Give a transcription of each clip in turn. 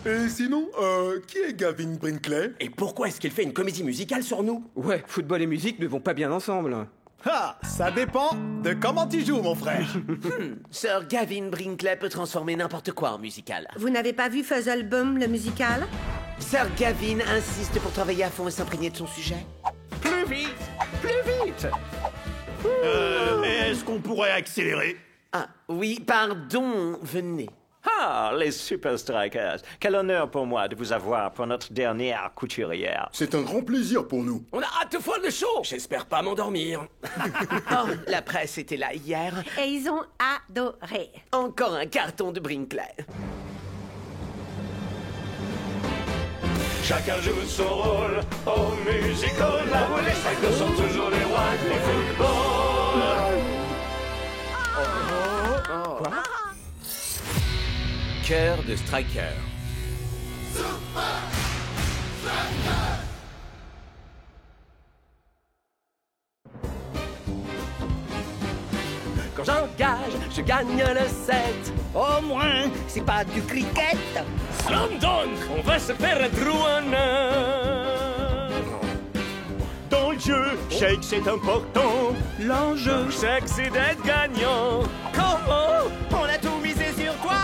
Et sinon, qui est Gavin Brinkley? Et pourquoi est-ce qu'il fait une comédie musicale sur nous? Ouais, football et musique ne vont pas bien ensemble. Ah, ça dépend de comment tu joues, mon frère. Sir Gavin Brinkley peut transformer n'importe quoi en musical. Vous n'avez pas vu Fuzzlebum, le musical? Sir Gavin insiste pour travailler à fond et s'imprégner de son sujet. Plus vite! Plus vite! Est-ce qu'on pourrait accélérer? Ah, oui, pardon, venez. Ah, les Super Strikers. Quel honneur pour moi de vous avoir pour notre dernière couturière. C'est un grand plaisir pour nous. On a hâte de voir le show! J'espère pas m'endormir. Oh, la presse était là hier. Et ils ont adoré. Encore un carton de Brinkley. Chacun joue son rôle au musical. Là où les Strikers sont toujours les rois du football. Quoi? Cœur de Striker. Quand j'engage, je gagne le 7. Au moins, c'est pas du cricket. Slam dunk, on va se faire un trou en un. Dans le jeu, Shake, c'est important. L'enjeu, Shake, c'est d'être gagnant. Comment? On a tout misé sur toi.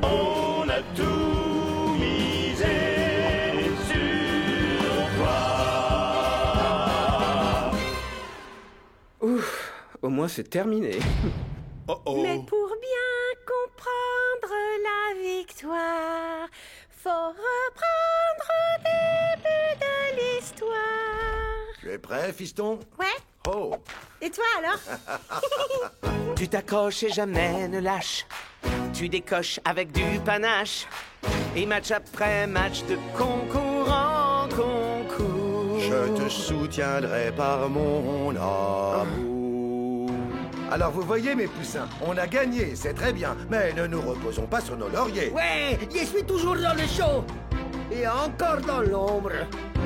On a tout misé sur toi. Ouf, au moins c'est terminé. Mais pour bien comprendre la victoire, faut reprendre au début de l'histoire. Tu es prêt, fiston? Ouais? Oh! Et toi alors? Tu t'accroches et jamais ne lâche. Tu décoches avec du panache. Et match après match de concours en concours. Je te soutiendrai par mon amour. Alors vous voyez mes poussins, on a gagné, c'est très bien, mais ne nous reposons pas sur nos lauriers. Ouais, je suis toujours dans le show. Et encore dans l'ombre.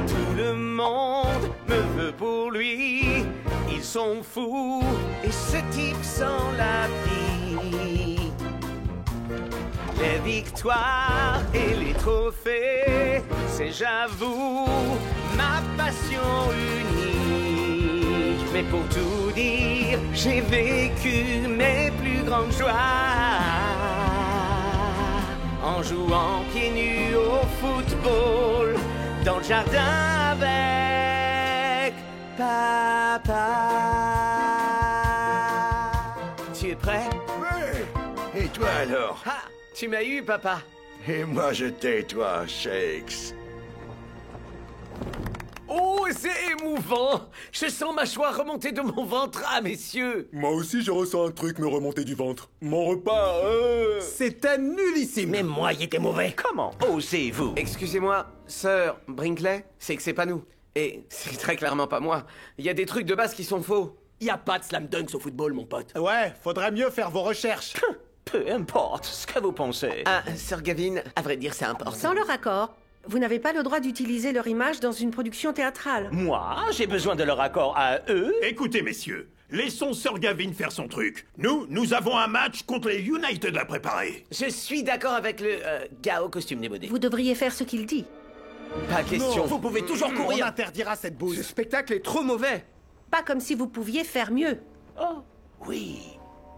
Tout le monde me veut pour lui. Ils sont fous. Et ce type sans la vie. Les victoires et les trophées, c'est j'avoue ma passion unique. Mais pour tout dire, j'ai vécu mes plus grandes joies en jouant pieds nus au football dans le jardin avec papa. Tu es prêt? Oui. Et toi alors? Ah, tu m'as eu, papa. Et moi je t'ai, toi, Shakes. Oh, c'est émouvant! Je sens ma joie remonter de mon ventre, ah, messieurs! Moi aussi, je ressens un truc me remonter du ventre. Mon repas, C'était nullissime. Même moi, il était mauvais. Comment osez-vous? Excusez-moi, Sir Brinkley, c'est que c'est pas nous. Et c'est très clairement pas moi. Il y a des trucs de base qui sont faux. Y a pas de slam dunks au football, mon pote. Ouais, faudrait mieux faire vos recherches. Peu importe ce que vous pensez. Ah, Sir Gavin, à vrai dire, c'est important. Sans leur accord, vous n'avez pas le droit d'utiliser leur image dans une production théâtrale. Moi, j'ai besoin de leur accord à eux. Écoutez, messieurs, laissons Sir Gavin faire son truc. Nous avons un match contre les United à préparer. Je suis d'accord avec le gars au costume démodé. Vous devriez faire ce qu'il dit. Pas question. Vous pouvez toujours On courir! interdira cette Ce bouse. spectacle est trop mauvais. Pas comme si vous pouviez faire mieux. Oh, oui.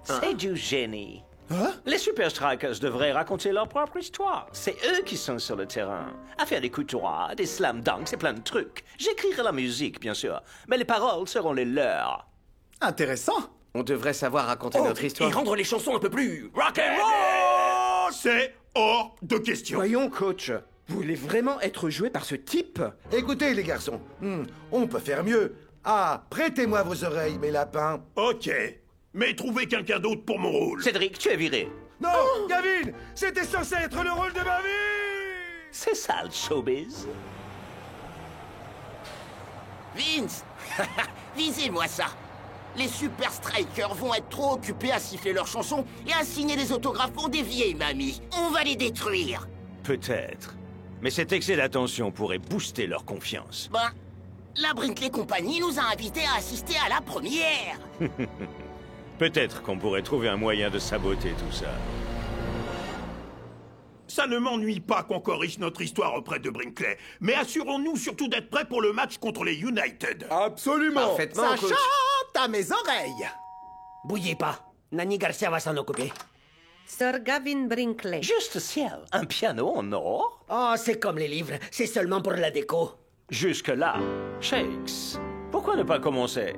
C'est du génie. Hein? Les Super Strikers devraient raconter leur propre histoire. C'est eux qui sont sur le terrain. À faire des coups droits, des slam dunks et plein de trucs. J'écrirai la musique, bien sûr, mais les paroles seront les leurs. Intéressant. On devrait savoir raconter notre Et histoire. rendre les chansons un peu plus rock and roll! Oh, c'est hors de question. Voyons, coach, vous voulez vraiment être joué par ce type? Écoutez les garçons, on peut faire mieux. Ah, prêtez-moi vos oreilles, mes lapins. Ok, mais trouvez quelqu'un d'autre pour mon rôle. Cédric, tu es viré. Non, Gavin, c'était censé être le rôle de ma vie. C'est ça le showbiz. Vince, visez-moi ça. Les Super Strikers vont être trop occupés à siffler leurs chansons et à signer les autographes pour des vieilles mamies. On va les détruire. Peut-être. Mais cet excès d'attention pourrait booster leur confiance. Ben, la Brinkley Company nous a invités à assister à la première. Peut-être qu'on pourrait trouver un moyen de saboter tout ça. Ça ne m'ennuie pas qu'on corrige notre histoire auprès de Brinkley, mais assurons-nous surtout d'être prêts pour le match contre les United. Absolument. Parfaitement, Ça coach. chante à mes oreilles. Bouillez pas. Nanny Garcia va s'en occuper. Sir Gavin Brinkley. Juste ciel, un piano en or? Oh, c'est comme les livres. C'est seulement pour la déco. Jusque-là, Shakes, pourquoi ne pas commencer?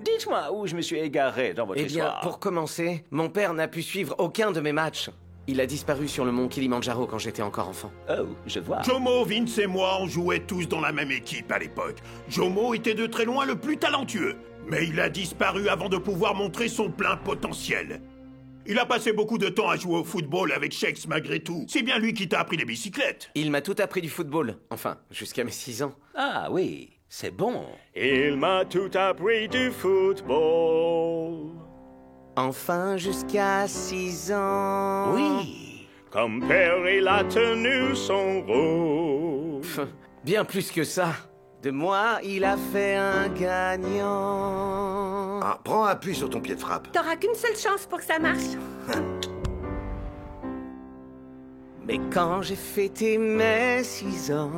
Dites-moi où je me suis égaré dans votre Eh bien, histoire. pour commencer, mon père n'a pu suivre aucun de mes matchs. Il a disparu sur le mont Kilimandjaro quand j'étais encore enfant. Oh, je vois. Jomo, Vince et moi, on jouait tous dans la même équipe à l'époque. Jomo était de très loin le plus talentueux, mais il a disparu avant de pouvoir montrer son plein potentiel. Il a passé beaucoup de temps à jouer au football avec Shakes malgré tout. C'est bien lui qui t'a appris les bicyclettes. Il m'a tout appris du football. Enfin, jusqu'à mes 6 ans. Ah oui, c'est bon. Il m'a tout appris du football. Enfin, jusqu'à 6 ans. Oui. Comme père, il a tenu son rôle. Pff, bien plus que ça. De moi, il a fait un gagnant. Ah, prends appui sur ton pied de frappe. T'auras qu'une seule chance pour que ça marche. Mais quand j'ai fêté mes 6 ans,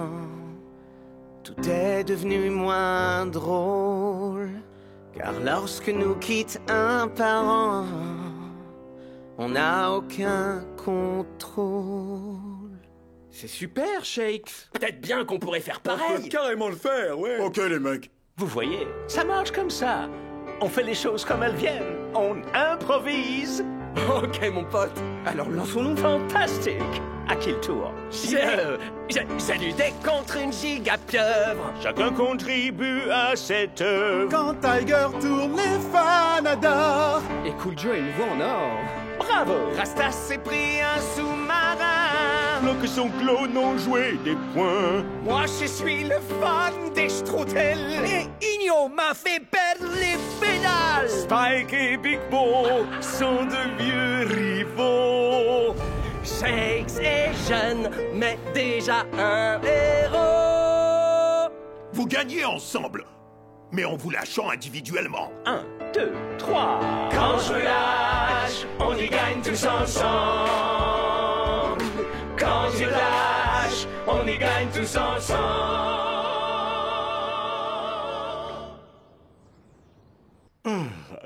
tout est devenu moins drôle. Car lorsque nous quitte un parent, on n'a aucun contrôle. C'est super, Shakes. Peut-être bien qu'on pourrait faire On peut pareil. carrément le faire, ouais. Ok, les mecs. Vous voyez, ça marche comme ça. On fait les choses comme elles viennent. On improvise. Ok, mon pote. Alors lançons-nous. Fantastique. À qui le tour? J'ai lutté contre une gigapieuvre. Chacun contribue à cette œuvre. Quand Tiger tourne, les fans adorent. Et Cool Joe a une voix en or. Bravo. Rastas s'est pris un sous-marin. Que son clone ont joué des points. Moi, je suis le fan des Strudel. Et Igno m'a fait perdre les pédales. Spike et Big Bo sont de vieux rivaux. Shakes est jeune, mais déjà un héros. Vous gagnez ensemble, mais en vous lâchant individuellement. 1, 2, 3. Quand je me lâche, on y gagne tous ensemble. Quand je lâche, on y gagne tous ensemble.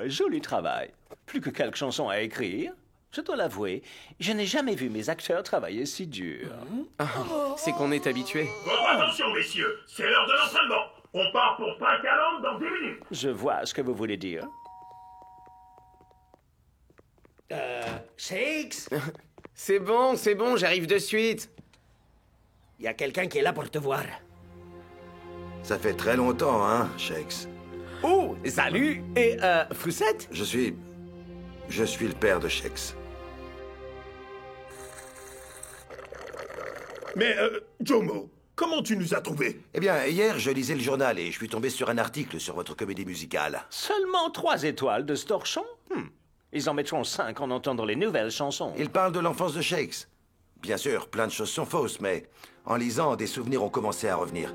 Joli travail. Plus que quelques chansons à écrire. Je dois l'avouer, je n'ai jamais vu mes acteurs travailler si dur. C'est qu'on est habitué. Votre attention, messieurs, c'est l'heure de l'entraînement. On part pour Park-Island dans 10 minutes. Je vois ce que vous voulez dire. Shakes, C'est bon, j'arrive de suite. il y a quelqu'un qui est là pour te voir. Ça fait très longtemps, hein, Shakes. Oh, salut. Et, Foussette? Je suis le père de Shakes. Mais, Jomo, comment tu nous as trouvés? Eh bien, hier, je lisais le journal et je suis tombé sur un article sur votre comédie musicale. Seulement 3 étoiles de ce torchon? Ils en mettront 5 en entendant les nouvelles chansons. Il parle de l'enfance de Shakes. Bien sûr, plein de choses sont fausses, mais en lisant, des souvenirs ont commencé à revenir.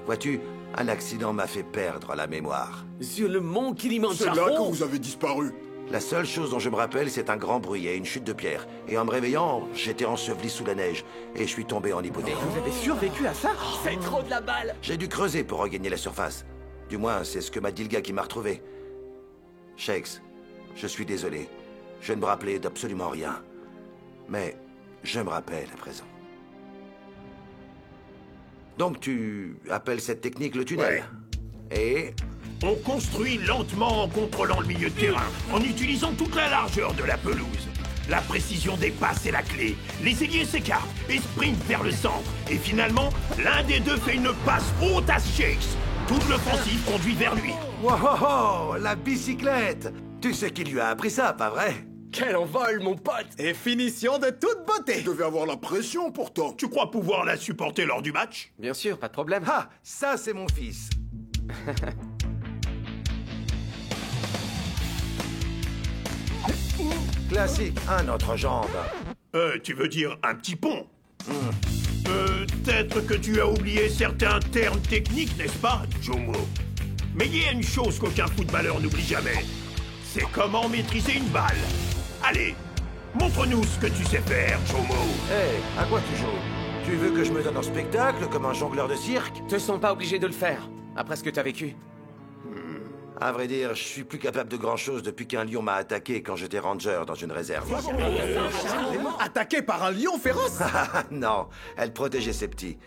Vois-tu, un accident m'a fait perdre la mémoire. Sur le mont C'est Kilimandjaro. là que vous avez disparu. La seule chose dont je me rappelle, c'est un grand bruit et une chute de pierre. Et en me réveillant, j'étais enseveli sous la neige et je suis tombé en hypothermie. Vous avez survécu à ça? C'est trop de la balle. J'ai dû creuser pour regagner la surface. Du moins, c'est ce que m'a dit le gars qui m'a retrouvé. Shakes, je suis désolé. Je ne me rappelais d'absolument rien. Mais je me rappelle à présent. Donc tu appelles cette technique le tunnel? Et On construit lentement en contrôlant le milieu de terrain, en utilisant toute la largeur de la pelouse. La précision des passes est la clé. Les ailiers s'écartent et sprintent vers le centre. Et finalement, l'un des deux fait une passe haute à Shakes. Toute l'offensive conduit vers lui. wow, la bicyclette! Tu sais qui lui a appris ça, pas vrai? Quel envol, mon pote. Et finition de toute beauté. Je devais avoir la pression pourtant. Tu crois pouvoir la supporter lors du match? Bien sûr, pas de problème. Ah, ça c'est mon fils. Classique, un autre jambe. Tu veux dire un petit pont? Peut-être que tu as oublié certains termes techniques, n'est-ce pas, Jomo? Mais il y a une chose qu'aucun footballeur n'oublie jamais. C'est comment maîtriser une balle. Allez, Montre-nous ce que tu sais faire, Jomo. Hé, à quoi tu joues? Tu veux que je me donne en spectacle comme un jongleur de cirque? Te sens pas obligé de le faire, après ce que t'as vécu. À vrai dire, je suis plus capable de grand-chose depuis qu'un lion m'a attaqué quand j'étais ranger dans une réserve. Attaqué par un lion féroce? Non, elle protégeait ses petits.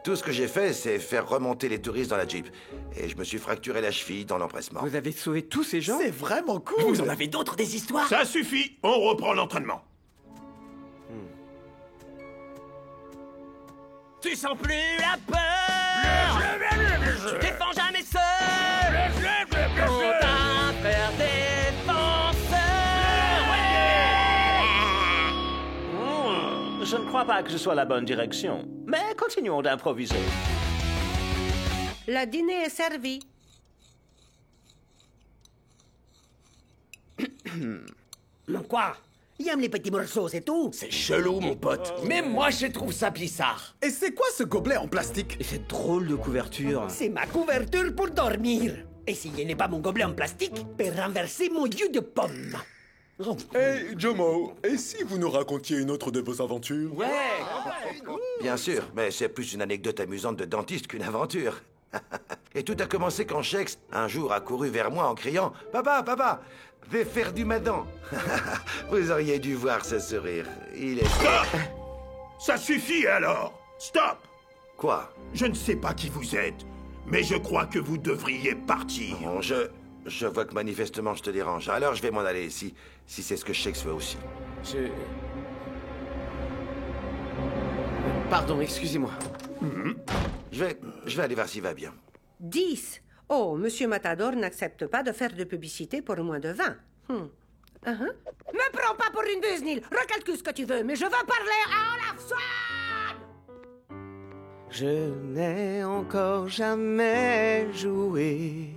Tout ce que j'ai fait, c'est faire remonter les touristes dans la Jeep. Et je me suis fracturé la cheville dans l'empressement. Vous avez sauvé tous ces gens? C'est vraiment cool. Vous en avez d'autres des histoires? Ça suffit, on reprend l'entraînement. Tu sens plus la peur. Tu défends jamais seul. Contre un frère défenseur. Je ne crois pas que ce soit la bonne direction. Mais continuons d'improviser. Le dîner est servi. Quoi? Il aime les petits morceaux, c'est tout? C'est chelou, mon pote. Même moi, je trouve ça bizarre. Et c'est quoi ce gobelet en plastique? Et cette drôle de couverture. C'est ma couverture pour dormir. Et s'il n'est pas mon gobelet en plastique, peut renverser mon jus de pomme. Oh. Hey, Jomo, et si vous nous racontiez une autre de vos aventures? Ouais. Bien sûr, mais c'est plus une anecdote amusante de dentiste qu'une aventure. Et tout a commencé quand Shex, un jour, a couru vers moi en criant « Papa, papa, vais faire du madon !» Vous auriez dû voir ce sourire. Il est... Stop! Ça suffit alors! Stop! Quoi? Je ne sais pas qui vous êtes, mais je crois que vous devriez partir. Bon, je vois que manifestement je te dérange. Alors je vais m'en aller, si c'est ce que Shex veut aussi. Pardon, excusez-moi. Je vais aller voir s'il va bien. 10. Oh, Monsieur Matador n'accepte pas de faire de publicité pour moins de 20. Me prends pas pour une businil. Recalcule ce que tu veux, mais je veux parler à Olaf Swan! Je n'ai encore jamais joué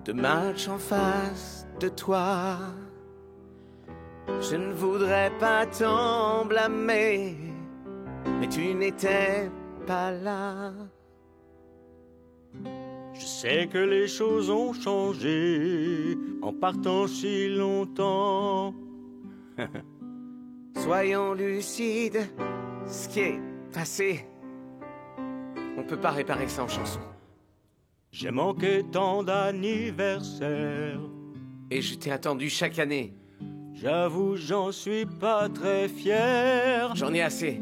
de match en face de toi. Je ne voudrais pas t'en blâmer, mais tu n'étais pas là. Je sais que les choses ont changé en partant si longtemps. Soyons lucides, ce qui est passé, on peut pas réparer ça en chanson. J'ai manqué tant d'anniversaires. Et je t'ai attendu chaque année. J'avoue, j'en suis pas très fier. J'en ai assez.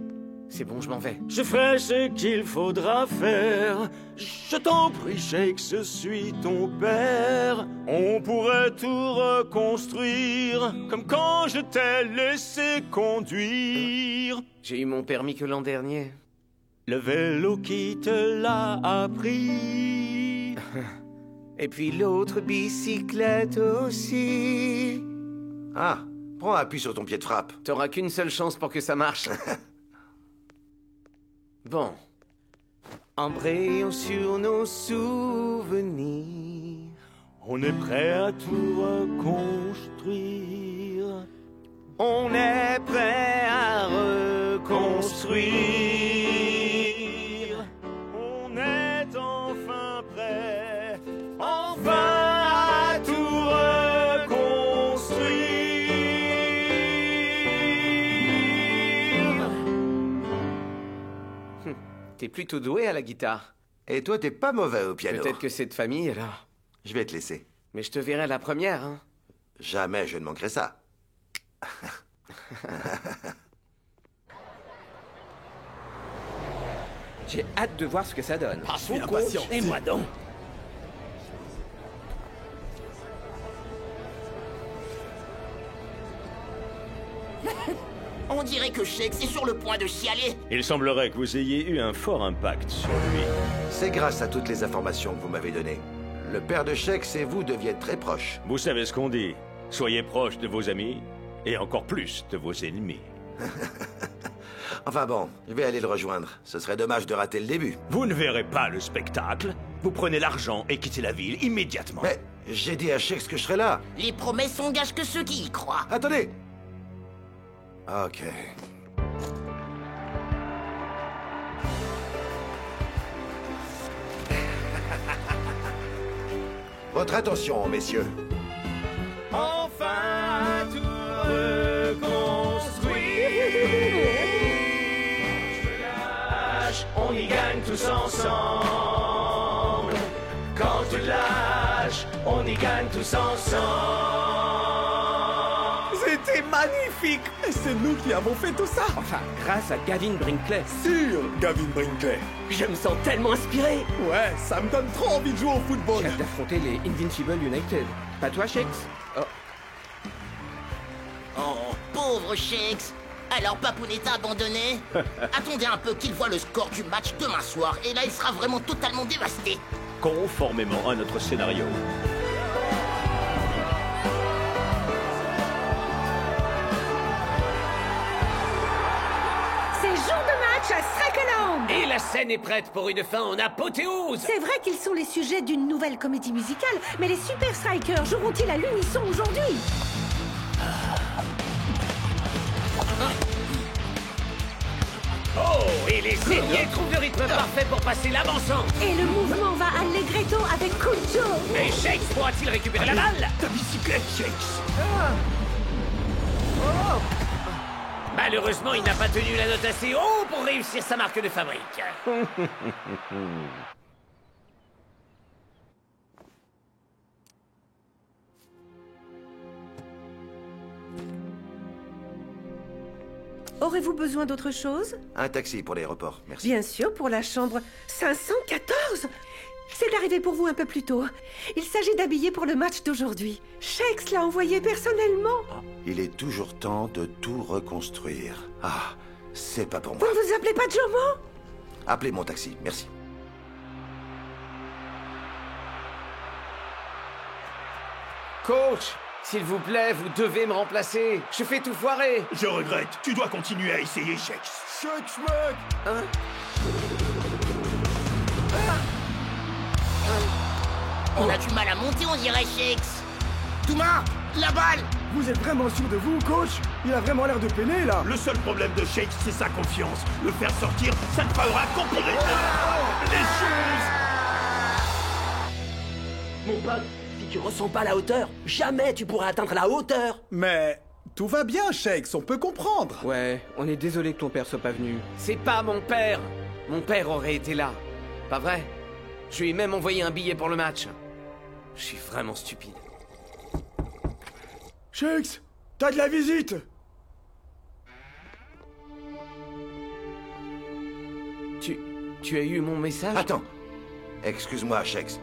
C'est bon, je m'en vais. Je ferai ce qu'il faudra faire. Je t'en prie, Sheik, je suis ton père. On pourrait tout reconstruire, comme quand je t'ai laissé conduire. J'ai eu mon permis que l'an dernier. Le vélo qui te l'a appris. Et puis l'autre bicyclette aussi. Ah, prends appui sur ton pied de frappe. T'auras qu'une seule chance pour que ça marche. Bon. Embrayons sur nos souvenirs. On est prêt à tout reconstruire. On est prêt à reconstruire. On est enfin prêt. Enfin à tout reconstruire. T'es plutôt doué à la guitare. Et toi, t'es pas mauvais au piano. Peut-être que c'est de famille, alors. Je vais te laisser. Mais je te verrai la première, hein. Jamais je ne manquerai ça. J'ai hâte de voir ce que ça donne. Ah, je suis impatient. Et moi donc. On dirait que Shex est sur le point de chialer. Il semblerait que vous ayez eu un fort impact sur lui. C'est grâce à toutes les informations que vous m'avez données. Le père de Shex et vous deviennent très proches. Vous savez ce qu'on dit. Soyez proches de vos amis et encore plus de vos ennemis. Enfin bon, je vais aller le rejoindre. Ce serait dommage de rater le début. Vous ne verrez pas le spectacle. Vous prenez l'argent et quittez la ville immédiatement. Mais j'ai dit à Shex que je serais là. Les promesses s'engagent que ceux qui y croient. Attendez. Ok. Votre attention, messieurs. Enfin à tout ensemble. Quand tu lâches, on y gagne tous ensemble. C'était magnifique. Et c'est nous qui avons fait tout ça. Enfin, grâce à Gavin Brinkley. Sûr, Gavin Brinkley. Je me sens tellement inspiré. Ouais, ça me donne trop envie de jouer au football. J'ai hâte d'affronter les Invincible United. Pas toi, Shakes? Oh. Oh, pauvre Shakes. Alors Papounet t'a abandonné? Attendez un peu qu'il voit le score du match demain soir, et là il sera vraiment totalement dévasté. Conformément à notre scénario. C'est jour de match à Strakeland. Et la scène est prête pour une fin en apothéose. C'est vrai qu'ils sont les sujets d'une nouvelle comédie musicale, mais les Super Strikers joueront-ils à l'unisson aujourd'hui? Oh, et les ailiers trouvent le rythme parfait pour passer l'avancement. Et le mouvement va allegretto avec Kujo. Mais Shakes pourra-t-il récupérer la balle? Ta bicyclette, Shakes. Malheureusement, il n'a pas tenu la note assez haut pour réussir sa marque de fabrique. Aurez-vous besoin d'autre chose? Un taxi pour l'aéroport, merci. Bien sûr, pour la chambre 514. C'est arrivé pour vous un peu plus tôt. Il s'agit d'habiller pour le match d'aujourd'hui. Shakes l'a envoyé personnellement. Il est toujours temps de tout reconstruire. Ah, c'est pas pour Vous moi. ne vous appelez pas Jomo? Appelez mon taxi, merci. Coach, s'il vous plaît, vous devez me remplacer. Je fais tout foirer. Je regrette. Tu dois continuer à essayer, Shakes. Shakes, mec. On a du mal à monter, on dirait, Shakes. Thomas, la balle. Vous êtes vraiment sûr de vous, coach? Il a vraiment l'air de peiner, là. Le seul problème de Shakes, c'est sa confiance. Le faire sortir, ça ne fera qu'empirer les choses. Mon pote, si tu ressens pas la hauteur, jamais tu pourras atteindre la hauteur. Mais tout va bien, Shakes, on peut comprendre. Ouais, on est désolé que ton père soit pas venu. C'est pas mon père. Mon père aurait été là. Pas vrai? Je lui ai même envoyé un billet pour le match. Je suis vraiment stupide. Shakes, t'as de la visite. Tu as eu mon message? Attends. Excuse-moi, Shakes.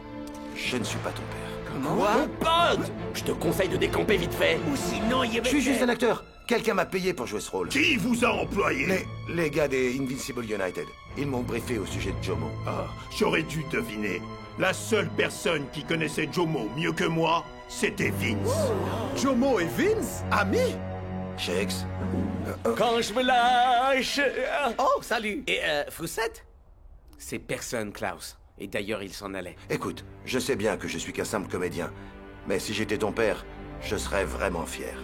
Je ne suis pas ton père. Comment? Mon pote, je te conseille de décamper vite fait. Ou sinon, il y Je suis juste un acteur. Quelqu'un m'a payé pour jouer ce rôle. Qui vous a employé? Les gars des Invincible United. Ils m'ont briefé au sujet de Jomo. Ah, j'aurais dû deviner. La seule personne qui connaissait Jomo mieux que moi, c'était Vince. Jomo et Vince, amis? Shakes. Quand je me lâche... Oh, salut! Et Foussette? C'est personne, Klaus. Et d'ailleurs, il s'en allait. Écoute, je sais bien que je suis qu'un simple comédien. Mais si j'étais ton père, je serais vraiment fier.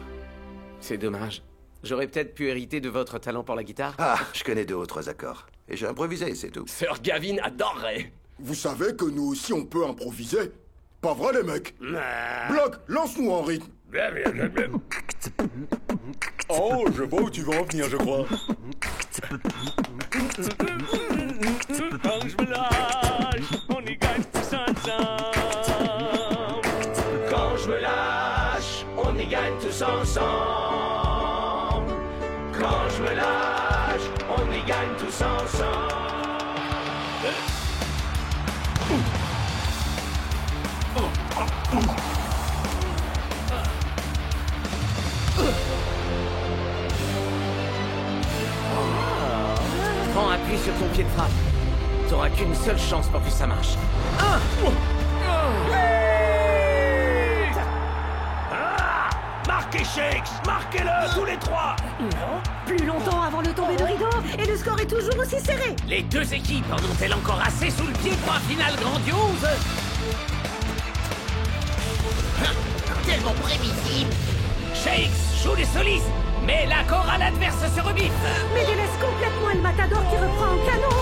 C'est dommage. J'aurais peut-être pu hériter de votre talent pour la guitare. Ah, je connais 2 ou 3 accords. Et j'ai improvisé, c'est tout. Sir Gavin adorerait. Vous savez que nous aussi on peut improviser? Pas vrai, les mecs? Bloc, lance-nous en rythme. Oh, je vois où tu veux en venir, je crois. Quand je me lâche, on y gagne tous ensemble. Quand je me lâche, on y gagne tous ensemble. Quand je me lâche, on y gagne tous ensemble. Prends appui sur ton pied de frappe. T'auras qu'une seule chance pour que ça marche. Marquez Shakes, marquez-le tous les 3. Plus longtemps avant le tombé de rideau, et le score est toujours aussi serré. Les deux équipes en ont-elles encore assez sous le pied pour un final grandiose? Tellement prévisible. Shakes joue les solistes, mais la chorale adverse se rebiffe. Mais délaisse complètement El Matador qui reprend en canon.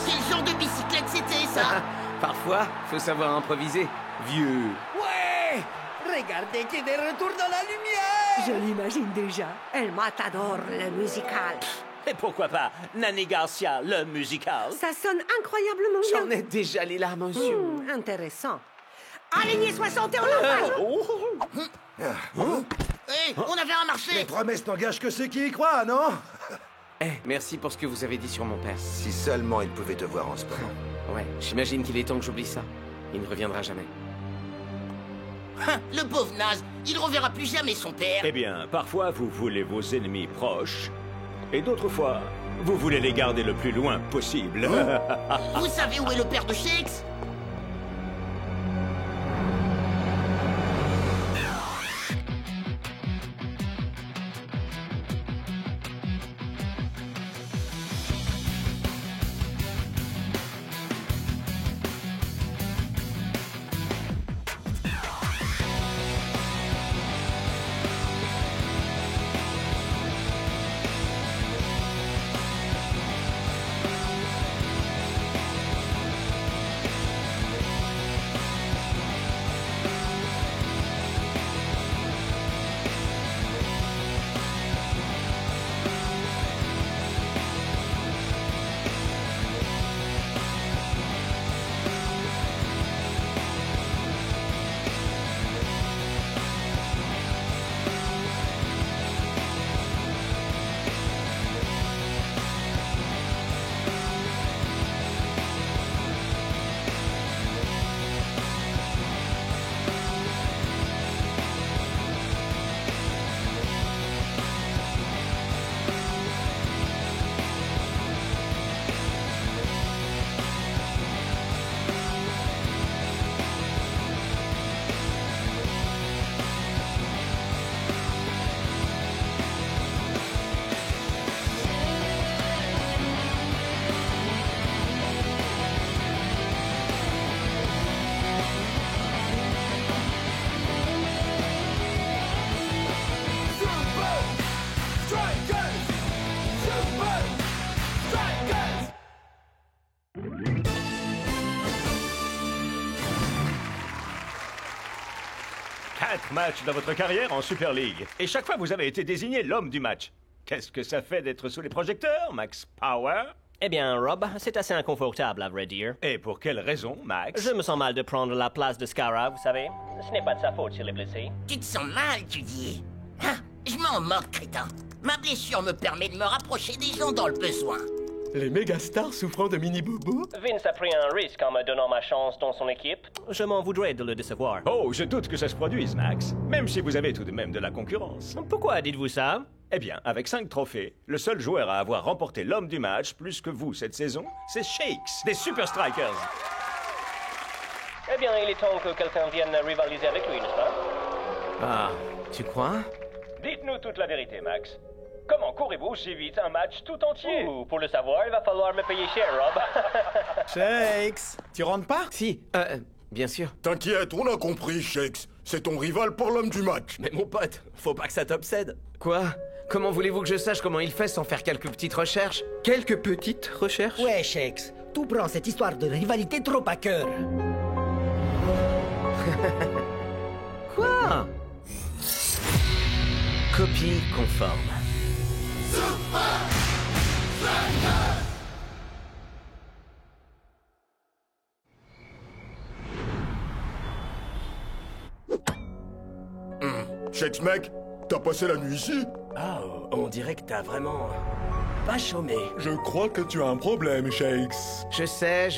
Quel genre de bicyclette c'était, ça? Parfois, faut savoir improviser. Vieux. Ouais! Regardez qui est de retour dans la lumière! Je l'imagine déjà. El Matador, le musical. Et pourquoi pas Nanny Garcia, le musical? Ça sonne incroyablement bien. J'en ai déjà les larmes aux yeux. Intéressant. Aligné 60 et on l'envoie. Hé, on avait un marché. Les promesses n'engagent que ceux qui y croient, non? Merci pour ce que vous avez dit sur mon père. Si seulement il pouvait te voir en ce moment. Ouais, j'imagine qu'il est temps que j'oublie ça. Il ne reviendra jamais. Le pauvre naze, il reverra plus jamais son père. Eh bien, parfois vous voulez vos ennemis proches, et d'autres fois, vous voulez les garder le plus loin possible. Vous savez où est le père de Shakes? Match dans votre carrière en Super League. Et chaque fois, vous avez été désigné l'homme du match. Qu'est-ce que ça fait d'être sous les projecteurs, Max Power? Eh bien, Rob, c'est assez inconfortable, à vrai dire. Et pour quelle raison, Max? Je me sens mal de prendre la place de Scara, vous savez. Ce n'est pas de sa faute s'il est blessé. Tu te sens mal, tu dis? Ah, je m'en moque, crétin. Ma blessure me permet de me rapprocher des gens dans le besoin. Les mégastars souffrant de mini-bobo? Vince a pris un risque en me donnant ma chance dans son équipe. Je m'en voudrais de le décevoir. Oh, je doute que ça se produise, Max. Même si vous avez tout de même de la concurrence. Pourquoi dites-vous ça? Eh bien, avec 5 trophées, le seul joueur à avoir remporté l'homme du match plus que vous cette saison, c'est Shakes, des Super Strikers. Eh bien, il est temps que quelqu'un vienne rivaliser avec lui, n'est-ce pas? Ah, tu crois? Dites-nous toute la vérité, Max. Comment courez-vous si vite un match tout entier? Pour le savoir, il va falloir me payer cher, Rob. Shakes, tu rentres pas? Si, bien sûr. T'inquiète, on a compris, Shakes. C'est ton rival pour l'homme du match. Mais mon pote, faut pas que ça t'obsède. Quoi? Comment voulez-vous que je sache comment il fait sans faire quelques petites recherches? Quelques petites recherches? Ouais, Shakes. Tout prend cette histoire de rivalité trop à cœur. Quoi? Copie conforme. Shakes, mec, t'as passé la nuit ici? Oh, on dirait que t'as vraiment... pas chômé. Je crois que tu as un problème, Shakes. Je sais.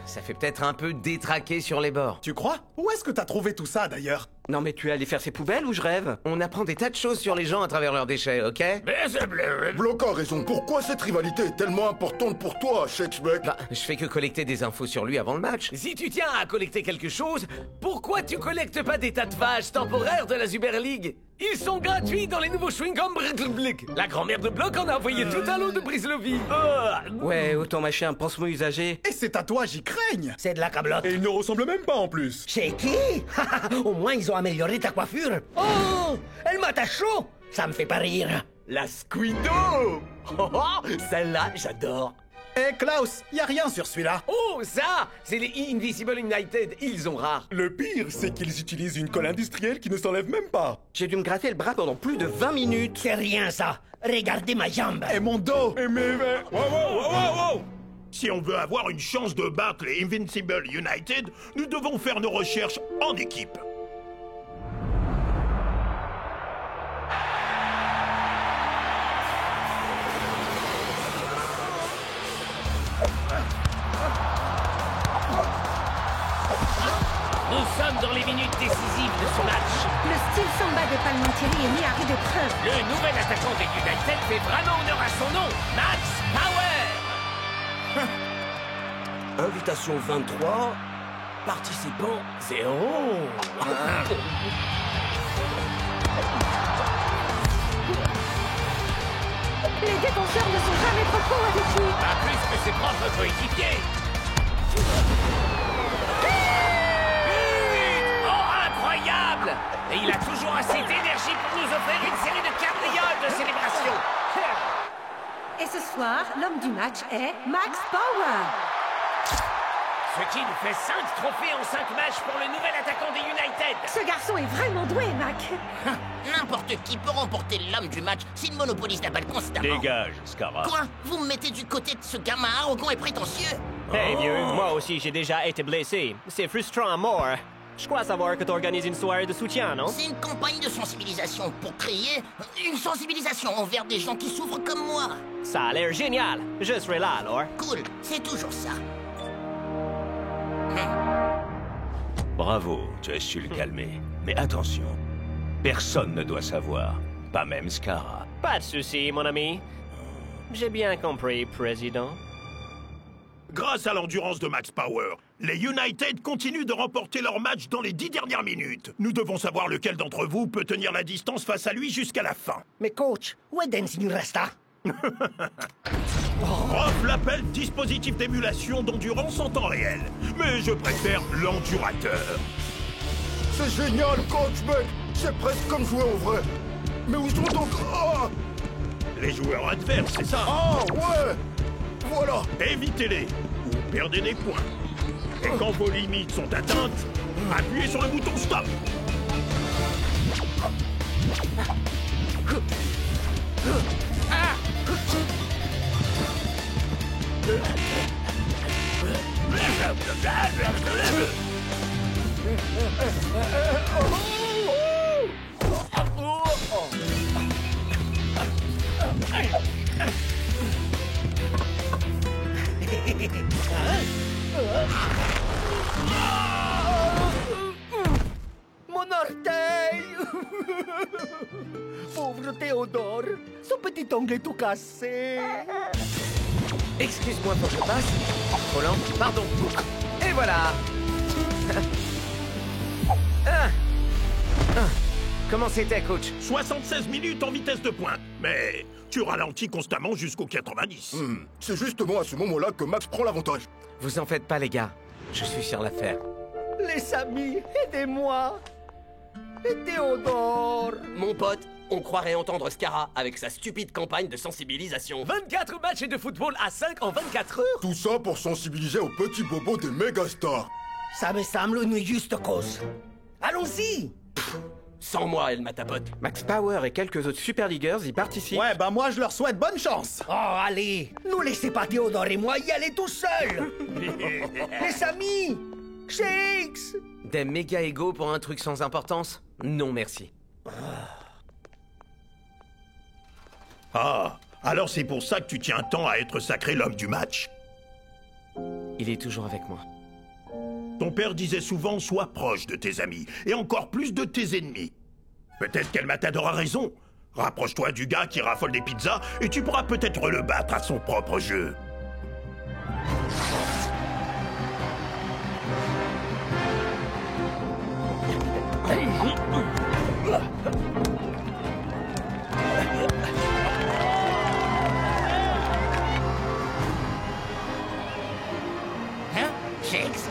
Ça fait peut-être un peu détraqué sur les bords. Tu crois? Où est-ce que t'as trouvé tout ça, d'ailleurs? Non mais tu es allé faire ses poubelles ou je rêve? On apprend des tas de choses sur les gens à travers leurs déchets, ok? Bloc a raison. Pourquoi cette rivalité est tellement importante pour toi, Shakes, mec? Bah, je fais que collecter des infos sur lui avant le match. Si tu tiens à collecter quelque chose, pourquoi tu collectes pas des tas de vaches temporaires de la Super League? Ils sont gratuits dans les nouveaux chewing-gums. La grand-mère de Bloc en a envoyé tout un lot de Brislovie. Ouais, autant machin, pansement usagé. Et ces tatouages, ils craignent! C'est de la cablotte. Et il ne ressemble même pas en plus. Chez qui? Au moins, ils ont amélioré ta coiffure. Oh! Elle m'a ta chaud! Ça me fait pas rire. La Squido! Oh, celle-là, j'adore. Hé, Klaus, y a rien sur celui-là. Oh, ça, c'est les Invisible United. Ils ont rare. Le pire, c'est qu'ils utilisent une colle industrielle qui ne s'enlève même pas. J'ai dû me gratter le bras pendant plus de 20 minutes. C'est rien, ça. Regardez ma jambe. Et mon dos. Et mes... Wow. Si on veut avoir une chance de battre les Invincible United, nous devons faire nos recherches en équipe. Nous sommes dans les minutes décisives de ce match. Le style samba de Palmentieri est mis à rude épreuve. Le nouvel attaquant des United fait vraiment honneur à son nom, Max Power. Invitation 23, participants 0. Les défenseurs ne sont jamais trop courts avec lui. Pas plus que ses propres coéquipiers. Incroyable! Et il a toujours assez d'énergie pour nous offrir une série de cabrioles de célébration. Et ce soir, l'homme du match est Max Power. Ce qui nous fait 5 trophées en 5 matchs pour le nouvel attaquant des United. Ce garçon est vraiment doué, Mac. N'importe qui peut remporter l'homme du match s'il monopolise la balle constamment. Dégage, Scara. Quoi? Vous me mettez du côté de ce gamin arrogant et prétentieux? Eh vieux, moi aussi j'ai déjà été blessé. C'est frustrant à mort. Je crois savoir que t'organises une soirée de soutien, non? C'est une campagne de sensibilisation pour créer une sensibilisation envers des gens qui souffrent comme moi. Ça a l'air génial. Je serai là alors. Cool, c'est toujours ça. Bravo, tu as su le calmer. Mais attention, personne ne doit savoir. Pas même Scara. Pas de souci, mon ami. J'ai bien compris, président. Grâce à l'endurance de Max Power, les United continuent de remporter leur match dans les 10 dernières minutes. Nous devons savoir lequel d'entre vous peut tenir la distance face à lui jusqu'à la fin. Mais coach, où est Dancing Rasta? Prof l'appelle dispositif d'émulation d'endurance en temps réel. Mais je préfère l'endurateur. C'est génial, coach, mec. C'est presque comme jouer au vrai. Mais où sont donc... Oh, Les joueurs adverses, c'est ça? ah, ouais. Voilà. Évitez-les, ou perdez des points. Et quand vos limites sont atteintes, appuyez sur le bouton stop. Mon orteil! Pauvre Théodore, son petit ongle est tout cassé. Excuse-moi, faut que je passe. Roland, pardon. Et voilà. Comment c'était, coach? 76 minutes en vitesse de pointe. Mais tu ralentis constamment jusqu'au 90. C'est justement à ce moment-là que Max prend l'avantage. Vous en faites pas, les gars. Je suis sur l'affaire. Les amis, aidez-moi. Et Théodore. Mon pote, on croirait entendre Scara avec sa stupide campagne de sensibilisation. 24 matchs de football à 5 en 24 heures. Tout ça pour sensibiliser aux petits bobos des mégastars. Ça me semble une juste cause. Allons-y. Sans moi, elle m'a tapote. Max Power et quelques autres Super Leaguers y participent. Ouais, bah moi je leur souhaite bonne chance. Oh, allez, nous laissez pas Théodore et moi y aller tout seuls. Les amis, Shakes. Des méga égos pour un truc sans importance? Non, merci. Ah, alors c'est pour ça que tu tiens tant à être sacré l'homme du match. Il est toujours avec moi. Ton père disait souvent, sois proche de tes amis, et encore plus de tes ennemis. Peut-être qu'El Matador a raison. Rapproche-toi du gars qui raffole des pizzas, et tu pourras peut-être le battre à son propre jeu. Hein, Shakes?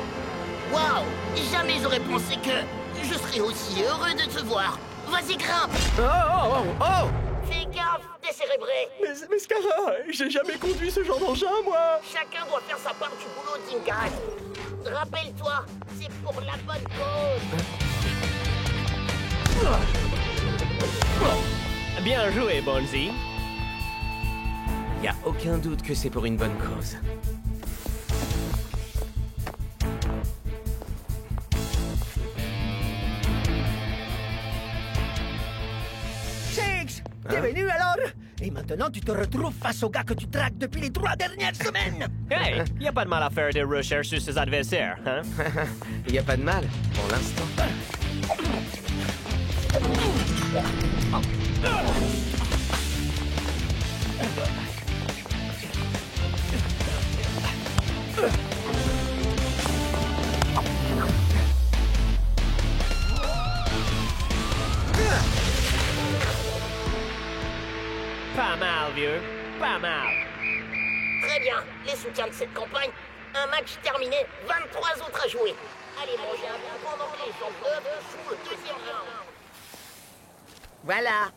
Waouh! Jamais j'aurais pensé que je serais aussi heureux de te voir. Vas-y, grimpe! Oh, oh, oh, oh! Fais gaffe, décérébré. Mais Scara, j'ai jamais conduit ce genre d'engin, moi. Chacun doit faire sa part du boulot, Dingas. Rappelle-toi, c'est pour la bonne cause. Bien joué, Bonzi. Y a aucun doute que c'est pour une bonne cause. Shakes, t'es venu alors? Et maintenant, tu te retrouves face au gars que tu traques depuis les 3 dernières semaines. Hey, y a pas de mal à faire des recherches sur ses adversaires, hein? Y a pas de mal, pour l'instant. Pas mal, vieux. Pas mal. Très bien, les soutiens de cette campagne. Un match terminé, 23 autres à jouer. Allez manger un peu pendant que les gens pleuvent sous le deuxième round. Voilà.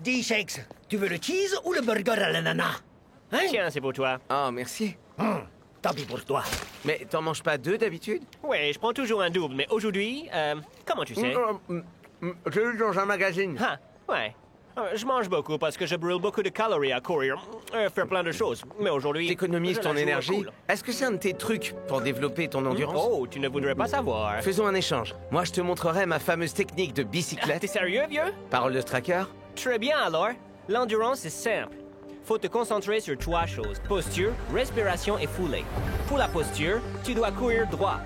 Dis, Shakes, tu veux le cheese ou le burger à l'ananas? Hein? Tiens, c'est pour toi. Oh, merci. Tant pis pour toi. Mais t'en manges pas 2 d'habitude? Ouais, je prends toujours un double, mais aujourd'hui, comment tu sais? J'ai lu dans un magazine. Ah, ouais. Je mange beaucoup parce que je brûle beaucoup de calories à courir, faire plein de choses. Mais aujourd'hui... T'économises je ton la joue énergie. cool. Est-ce que c'est un de tes trucs pour développer ton endurance? Oh, tu ne voudrais pas savoir. Faisons un échange. Moi, je te montrerai ma fameuse technique de bicyclette. T'es sérieux, vieux? Parole de tracker? Très bien, alors. L'endurance, c'est simple. Faut te concentrer sur 3 choses. Posture, respiration et foulée. Pour la posture, tu dois courir droit.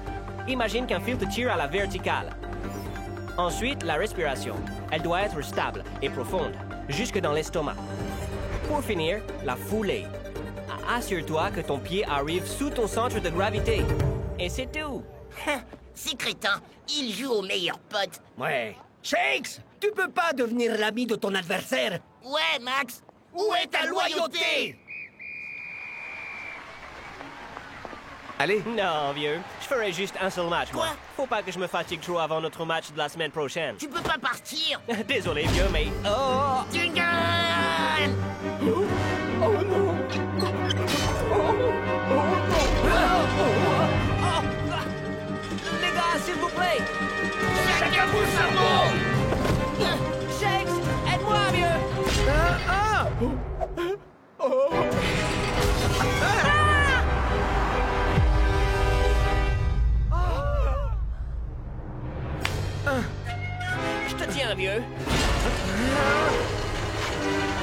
Imagine qu'un fil te tire à la verticale. Ensuite, la respiration. Elle doit être stable et profonde, jusque dans l'estomac. Pour finir, la foulée. Assure-toi que ton pied arrive sous ton centre de gravité. Et c'est tout. C'est crétin, il joue au meilleur pote. Ouais. Shakes, tu peux pas devenir l'ami de ton adversaire. Ouais, Max, où est ta loyauté? Allez. Non, vieux. Je ferai juste un seul match, moi. Quoi? Faut pas que je me fatigue trop avant notre match de la semaine prochaine. Tu peux pas partir. Désolé, vieux, mais... Oh! Dingas! Les gars, s'il vous plaît! Chacun pour sa mot! Shakes, aide-moi, vieux! Je te tiens, vieux.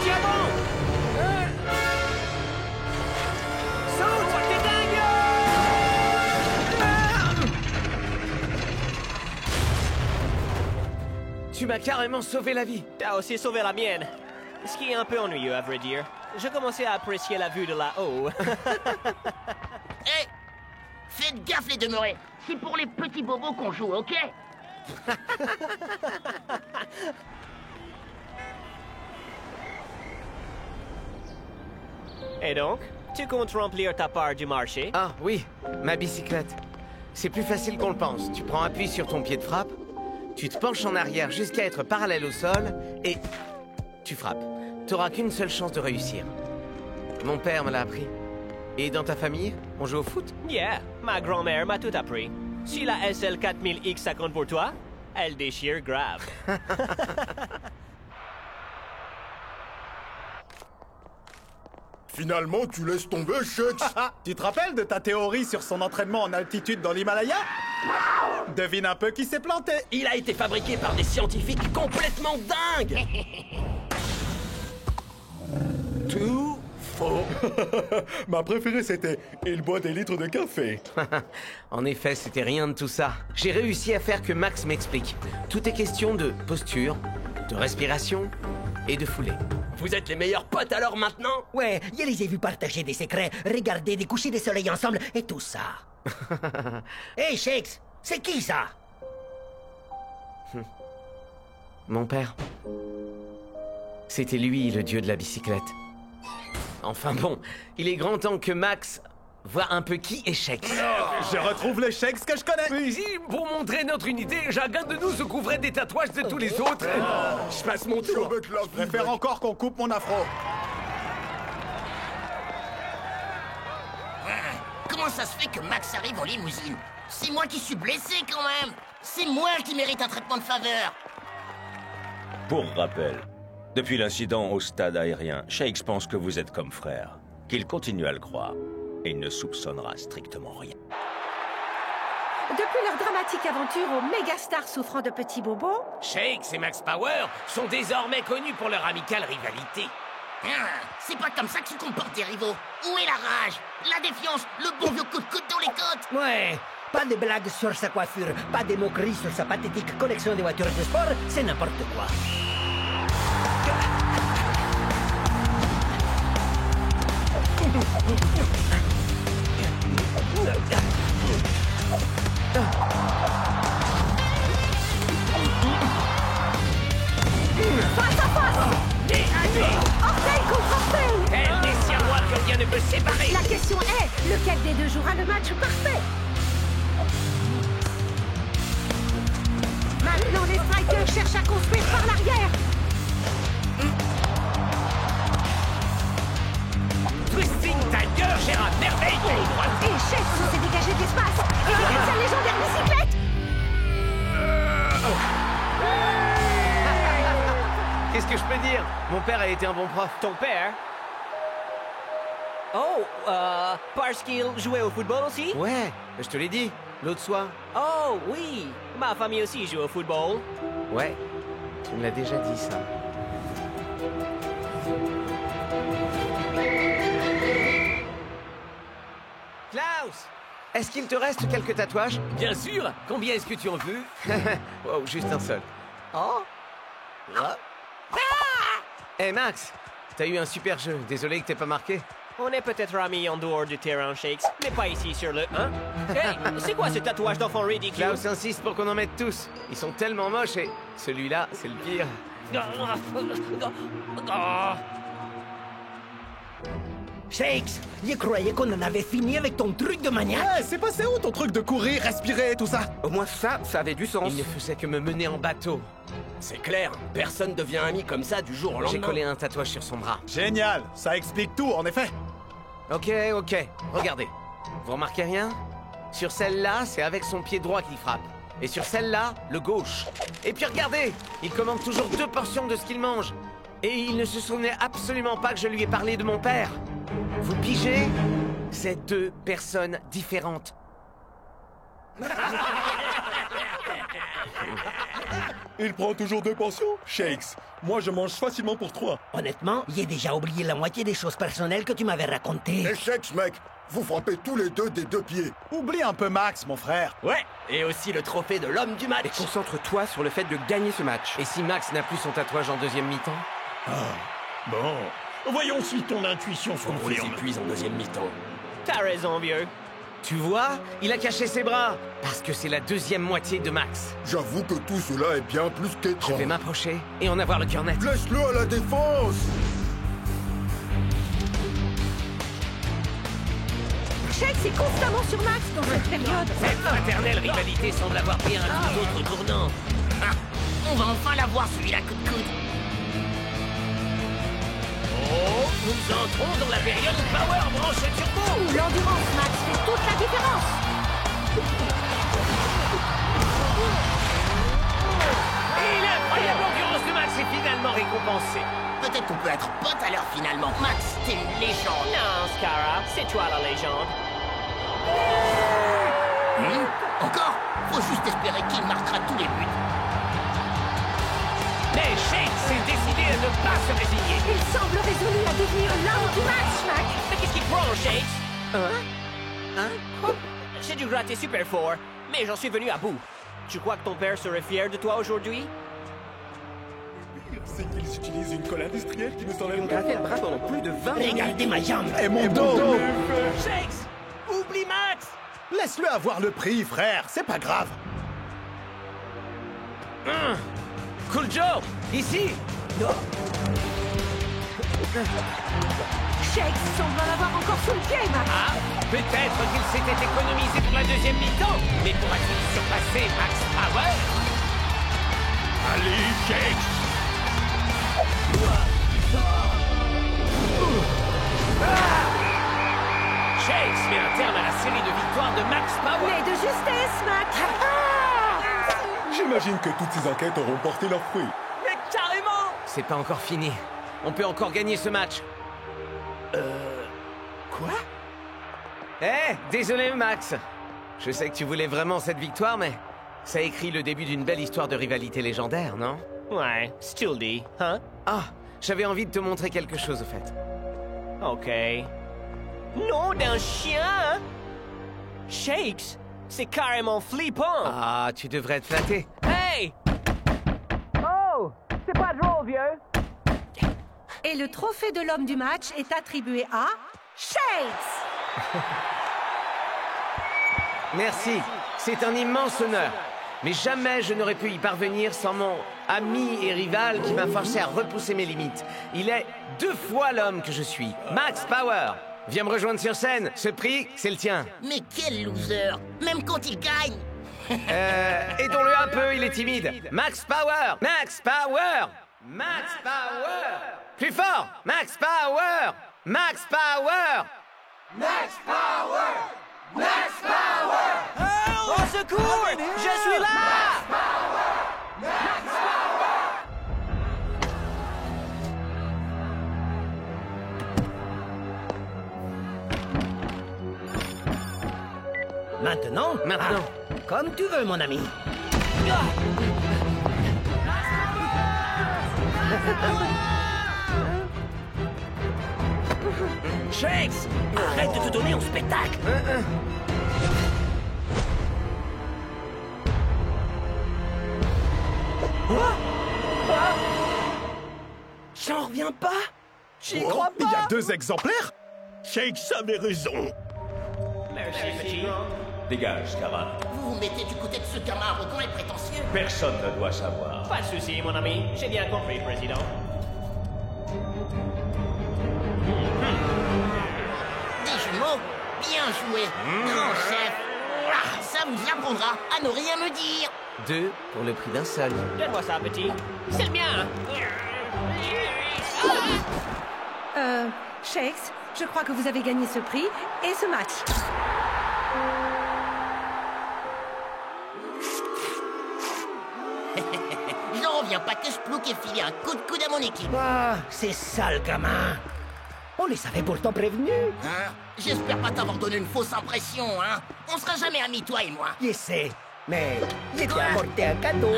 Tiens bon! Saute, t'es dingue! Tu m'as carrément sauvé la vie. T'as aussi sauvé la mienne. Ce qui est un peu ennuyeux, à vrai dire. Je commençais à apprécier la vue de là-haut. Hé! Faites gaffe les demeurés. C'est pour les petits bobos qu'on joue, ok? Et donc, tu comptes remplir ta part du marché? Ah oui, ma bicyclette. C'est plus facile qu'on le pense. Tu prends appui sur ton pied de frappe, tu te penches en arrière jusqu'à être parallèle au sol et tu frappes. T'auras qu'une seule chance de réussir. Mon père me l'a appris. Et dans ta famille, on joue au foot? Yeah, ma grand-mère m'a tout appris. Si la SL4000X ça compte pour toi, elle déchire grave. Finalement, tu laisses tomber, Shakes. Tu te rappelles de ta théorie sur son entraînement en altitude dans l'Himalaya? Devine un peu qui s'est planté. Il a été fabriqué par des scientifiques complètement dingues. Tout faux. Ma préférée, c'était « Il boit des litres de café ». En effet, c'était rien de tout ça. J'ai réussi à faire que Max m'explique. Tout est question de posture, de respiration et de foulée. Vous êtes les meilleurs potes alors maintenant? Ouais, je les ai vus partager des secrets, regarder des couchers de soleil ensemble et tout ça. Hey, Shakes, c'est qui ça? Mon père. C'était lui, le dieu de la bicyclette. Enfin bon, il est grand temps que Max voir un peu qui est Shakes. Je retrouve le Shakes que je connais. Mais ici, pour montrer notre unité, chacun de nous se couvrait des tatouages de tous les autres. Je passe mon tour. Je préfère encore qu'on coupe mon afro. Comment ça se fait que Max arrive en limousine? C'est moi qui suis blessé quand même. C'est moi qui mérite un traitement de faveur. Pour rappel, depuis l'incident au stade aérien, Shakes pense que vous êtes comme frère, qu'il continue à le croire, et il ne soupçonnera strictement rien. Depuis leur dramatique aventure aux méga-stars souffrant de petits bobos, Shakes et Max Power sont désormais connus pour leur amicale rivalité. C'est pas comme ça que se comportent tes rivaux. Où est la rage, la défiance, le bon vieux coup de coude dans les côtes? Ouais, pas de blagues sur sa coiffure, pas de moqueries sur sa pathétique collection de voitures de sport, c'est n'importe quoi. face à face! Nez à nez! Orteil contre orteil! Elle déchire moi que rien ne peut séparer! La question est, lequel des deux jouera le match parfait? Maintenant, les strikers cherchent à construire par l'arrière. Twisting Tiger gère à merveille les droites! Et Shakes s'est dégagé de l'espace! Il regarde sa légendaire bicyclette! Qu'est-ce que je peux dire? Mon père a été un bon prof. Ton père? Oh, parce qu'il jouait au football aussi? Ouais, je te l'ai dit, l'autre soir. Oh, oui. Ma famille aussi joue au football. Ouais, tu me l'as déjà dit, ça. Klaus! Est-ce qu'il te reste quelques tatouages? Bien sûr! Combien est-ce que tu en veux? Wow, juste un seul. Oh? Hey Max, t'as eu un super jeu. Désolé que t'aies pas marqué. On est peut-être amis en dehors du terrain, Shakes, mais pas ici sur le 1. Hey, c'est quoi ce tatouage d'enfant ridicule? Klaus insiste pour qu'on en mette tous. Ils sont tellement moches et celui-là, c'est le pire. Shakes, je croyais qu'on en avait fini avec ton truc de maniaque. Ouais, c'est passé où ton truc de courir, respirer, tout ça? Au moins ça avait du sens. Il ne faisait que me mener en bateau. C'est clair, personne devient ami comme ça du jour au lendemain. J'ai collé un tatouage sur son bras. Génial, ça explique tout, en effet. Ok, regardez. Vous remarquez rien? Sur celle-là, c'est avec son pied droit qu'il frappe. Et sur celle-là, le gauche. Et puis regardez, il commande toujours 2 portions de ce qu'il mange. Et il ne se souvenait absolument pas que je lui ai parlé de mon père. Vous pigez? C'est 2 personnes différentes. Il prend toujours 2 portions, Shakes. Moi, je mange facilement pour 3. Honnêtement, j'ai déjà oublié la moitié des choses personnelles que tu m'avais racontées. Les Shakes, mec, vous frappez tous les deux des 2 pieds. Oublie un peu Max, mon frère. Ouais, et aussi le trophée de l'homme du match. Et concentre-toi sur le fait de gagner ce match. Et si Max n'a plus son tatouage en deuxième mi-temps? Bon, voyons si ton intuition se On les confirme. épuise en deuxième mi-temps. T'as raison, vieux. Tu vois? Il a caché ses bras. Parce que c'est la deuxième moitié de Max. J'avoue que tout cela est bien plus Je qu'étrange. vais m'approcher et en avoir le cœur net. Laisse-le à la défense. Shakes est constamment sur Max dans cette période. Cette fraternelle rivalité semble avoir pris un tout autre tournant. On va enfin l'avoir, celui-là, coup de coude. Oh, nous entrons dans la période Power Branche Turbo. L'endurance, Max, fait toute la différence. Et l'incroyable endurance de Max est finalement récompensée. Peut-être qu'on peut être potes alors finalement. Max, t'es une légende. Non, Scara, c'est toi la légende. Encore? Faut juste espérer qu'il marquera tous les buts. Mais Shakes s'est décidé à ne pas se résigner. Il semble résolu à devenir l'homme du match, Max. Mais qu'est-ce qui te prend, Shakes? Hein? J'ai dû gratter super fort, mais j'en suis venu à bout. Tu crois que ton père serait fier de toi aujourd'hui? C'est qu'ils utilisent une colle industrielle qui ne s'enlève Ils grattaient le bras pendant plus de 20 minutes. Regardez ma jambe. Et mon dos. Shakes! Oublie Max! Laisse-le avoir le prix, frère, c'est pas grave. Cool Joe, ici. Shakes semble en avoir encore sous le pied, Max. Ah, peut-être qu'il s'était économisé pour la deuxième mi-temps, mais pourra-t-il surpasser Max Power? Allez, Shakes! Shakes met un terme à la série de victoires de Max Power. Mais de justesse, Max. J'imagine que toutes ces enquêtes auront porté leurs fruits. Mais carrément! C'est pas encore fini. On peut encore gagner ce match. Quoi? Désolé Max. Je sais que tu voulais vraiment cette victoire, mais ça écrit le début d'une belle histoire de rivalité légendaire, non? Ouais, still dit, hein? Ah, j'avais envie de te montrer quelque chose au fait. Ok. Nom d'un chien? Shakes, c'est carrément flippant! Ah, tu devrais être flatté. Hey! Oh! C'est pas drôle, vieux! Et le trophée de l'homme du match est attribué à Shakes. Merci, c'est un immense honneur. Mais jamais je n'aurais pu y parvenir sans mon ami et rival qui m'a forcé à repousser mes limites. Il est 2 fois l'homme que je suis, Max Power. Viens me rejoindre sur scène, ce prix, c'est le tien. Mais quel loser! Même quand il gagne! Aidons-le un peu, il est timide. Max Power! Max Power! Max Power! Plus fort! Max Power! Max Power! Max Power! Max Power! Oh, au secours! Je suis là! Maintenant? Maintenant. Comme tu veux, mon ami. Shakes! Arrête de te donner au spectacle! J'en reviens pas! J'y Oh, crois il y a pas! 2 exemplaires? Shakes avait raison. Merci, petit. Dégage, camarade. Vous vous mettez du côté de ce gamin arrogant et prétentieux? Personne ne doit savoir. Pas de souci, mon ami. J'ai bien compris, président. Des jumeaux? Bien joué! Grand chef! Ah, ça vous apprendra à ne rien me dire! 2 pour le prix d'un seul. Donne-moi ça, petit. C'est le mien! Shakes, je crois que vous avez gagné ce prix et ce match. J'en reviens pas que je plouque et filer un coup de coude à mon équipe! Ah, c'est ça le gamin. On les avait pourtant prévenus. Hein? J'espère pas t'avoir donné une fausse impression, hein? On sera jamais amis, toi et moi! Je sais, mais il t'a apporté un cadeau.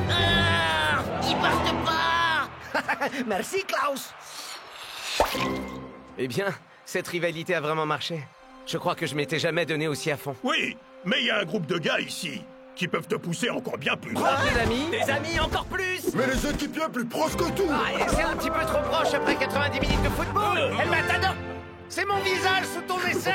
Ah! Ils partent pas! Merci, Klaus. Eh bien, cette rivalité a vraiment marché. Je crois que je m'étais jamais donné aussi à fond. Oui, mais il y a un groupe de gars ici qui peuvent te pousser encore bien plus loin. Des amis? Des amis encore plus! Mais les équipiers plus proches que tout! Ah, et c'est un petit peu trop proche après 90 minutes de football. El Matador! C'est mon visage sous ton aisselle!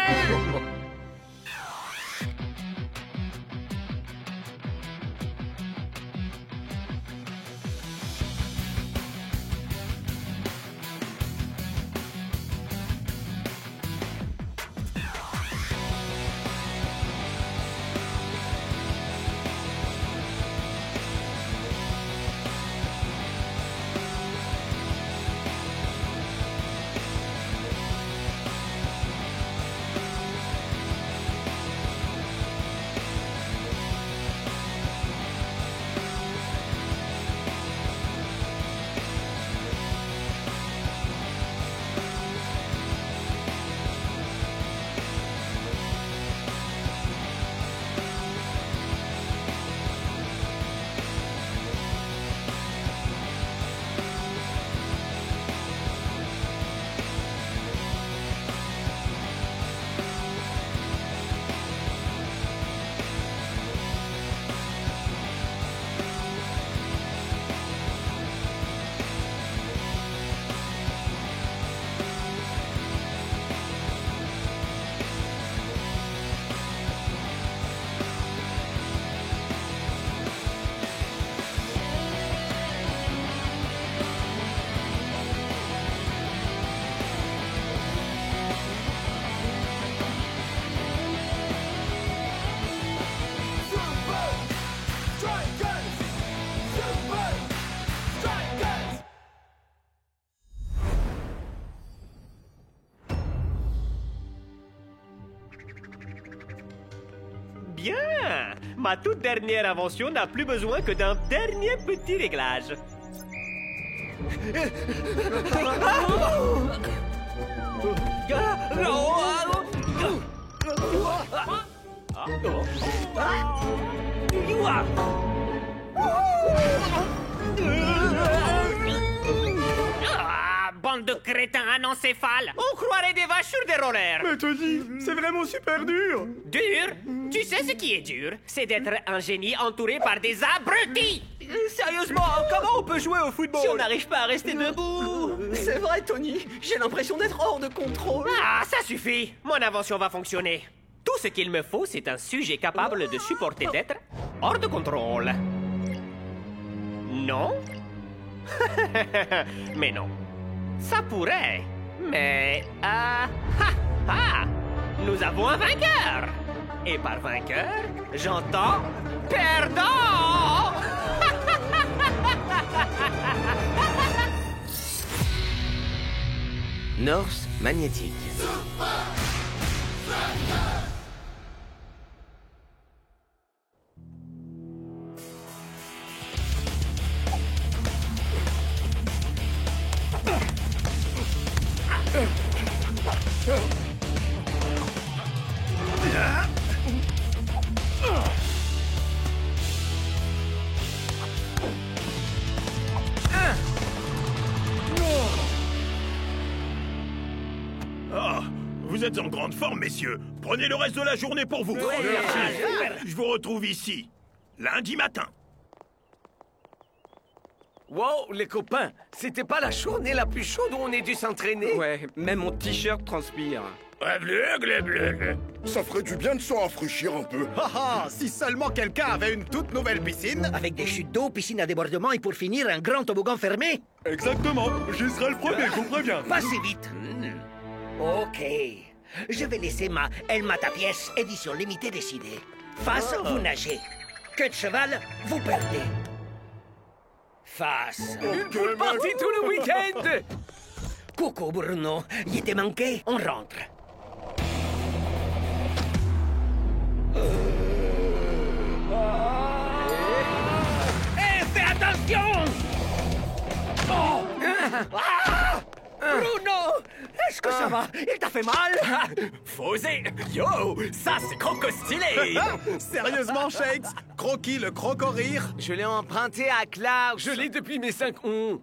bien. Ma toute dernière invention n'a plus besoin que d'un dernier petit réglage. Bande de crétins anencéphales! On croirait des vaches sur des rollers! Mais Tony, c'est vraiment super dur! Dur? Tu sais ce qui est dur? C'est d'être un génie entouré par des abrutis! Sérieusement, comment on peut jouer au football Si on n'arrive pas à rester debout! C'est vrai, Tony, j'ai l'impression d'être hors de contrôle. Ah, ça suffit! Mon invention va fonctionner. Tout ce qu'il me faut, c'est un sujet capable de supporter d'être hors de contrôle. Non? Mais non. Ça pourrait, mais... Nous avons un vainqueur! Et par vainqueur, j'entends perdant! Norse magnétique. Ah, vous êtes en grande forme, messieurs. Prenez le reste de la journée pour vous. Merci. Je vous retrouve ici, lundi matin. Wow, les copains, c'était pas la journée la plus chaude où on ait dû s'entraîner? Ouais, même mon t-shirt transpire. Ça ferait du bien de s'en rafraîchir un peu. Ah, si seulement quelqu'un avait une toute nouvelle piscine. Avec des chutes d'eau, piscine à débordement et pour finir, un grand toboggan fermé. Exactement, j'y serai le premier, je vous préviens. Pas si vite. Ok. Je vais laisser ma Elle m'a ta pièce, édition limitée décidée. Face, vous nagez. Queue de cheval, vous perdez. Face. Une poule party tout le week-end! Coucou, Bruno. Il était manqué, on rentre. Fais attention! Oh! Bruno! Est-ce que ça va? Il t'a fait mal? Fosé! Yo! Ça, c'est croco stylé! Sérieusement, Shakes? Croquis le croco-rire? Je l'ai emprunté à Klaus. Je l'ai depuis mes 5 ans.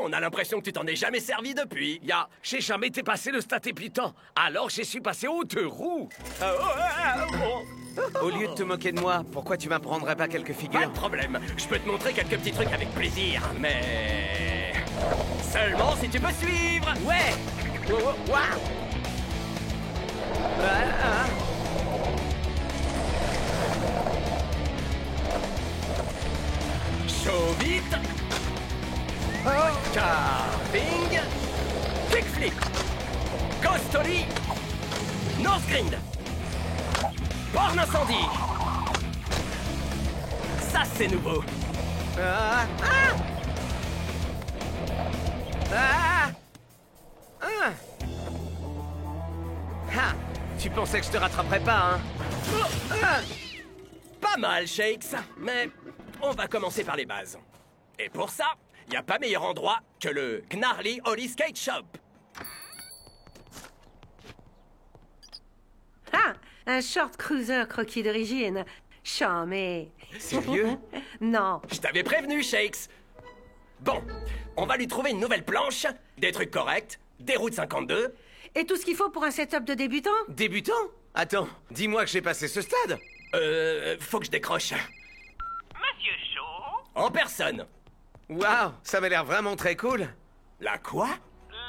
On a l'impression que tu t'en es jamais servi depuis. J'ai jamais été passé le stat épitant. Alors je suis passé aux 2 roues. Au lieu de te moquer de moi, pourquoi tu m'apprendrais pas quelques figures? Pas de problème. Je peux te montrer quelques petits trucs avec plaisir, mais... seulement si tu peux suivre. Ouais. Chaud vite. Carving. Kickflip. Ghostoli. Nose grind. Borne incendie. Ça, c'est nouveau. Tu pensais que je te rattraperais pas, hein? Pas mal, Shakes, mais on va commencer par les bases. Et pour ça, y a pas meilleur endroit que le Gnarly Holly Skate Shop. Ah, un short cruiser croquis d'origine. Charmé. Sérieux? Non. Je t'avais prévenu, Shakes. Bon, on va lui trouver une nouvelle planche, des trucs corrects, des routes 52. Et tout ce qu'il faut pour un setup de débutant? Débutant? Attends, dis-moi que j'ai passé ce stade. Faut que je décroche. Monsieur Shaw? En personne. Waouh, ça m'a l'air vraiment très cool. La quoi?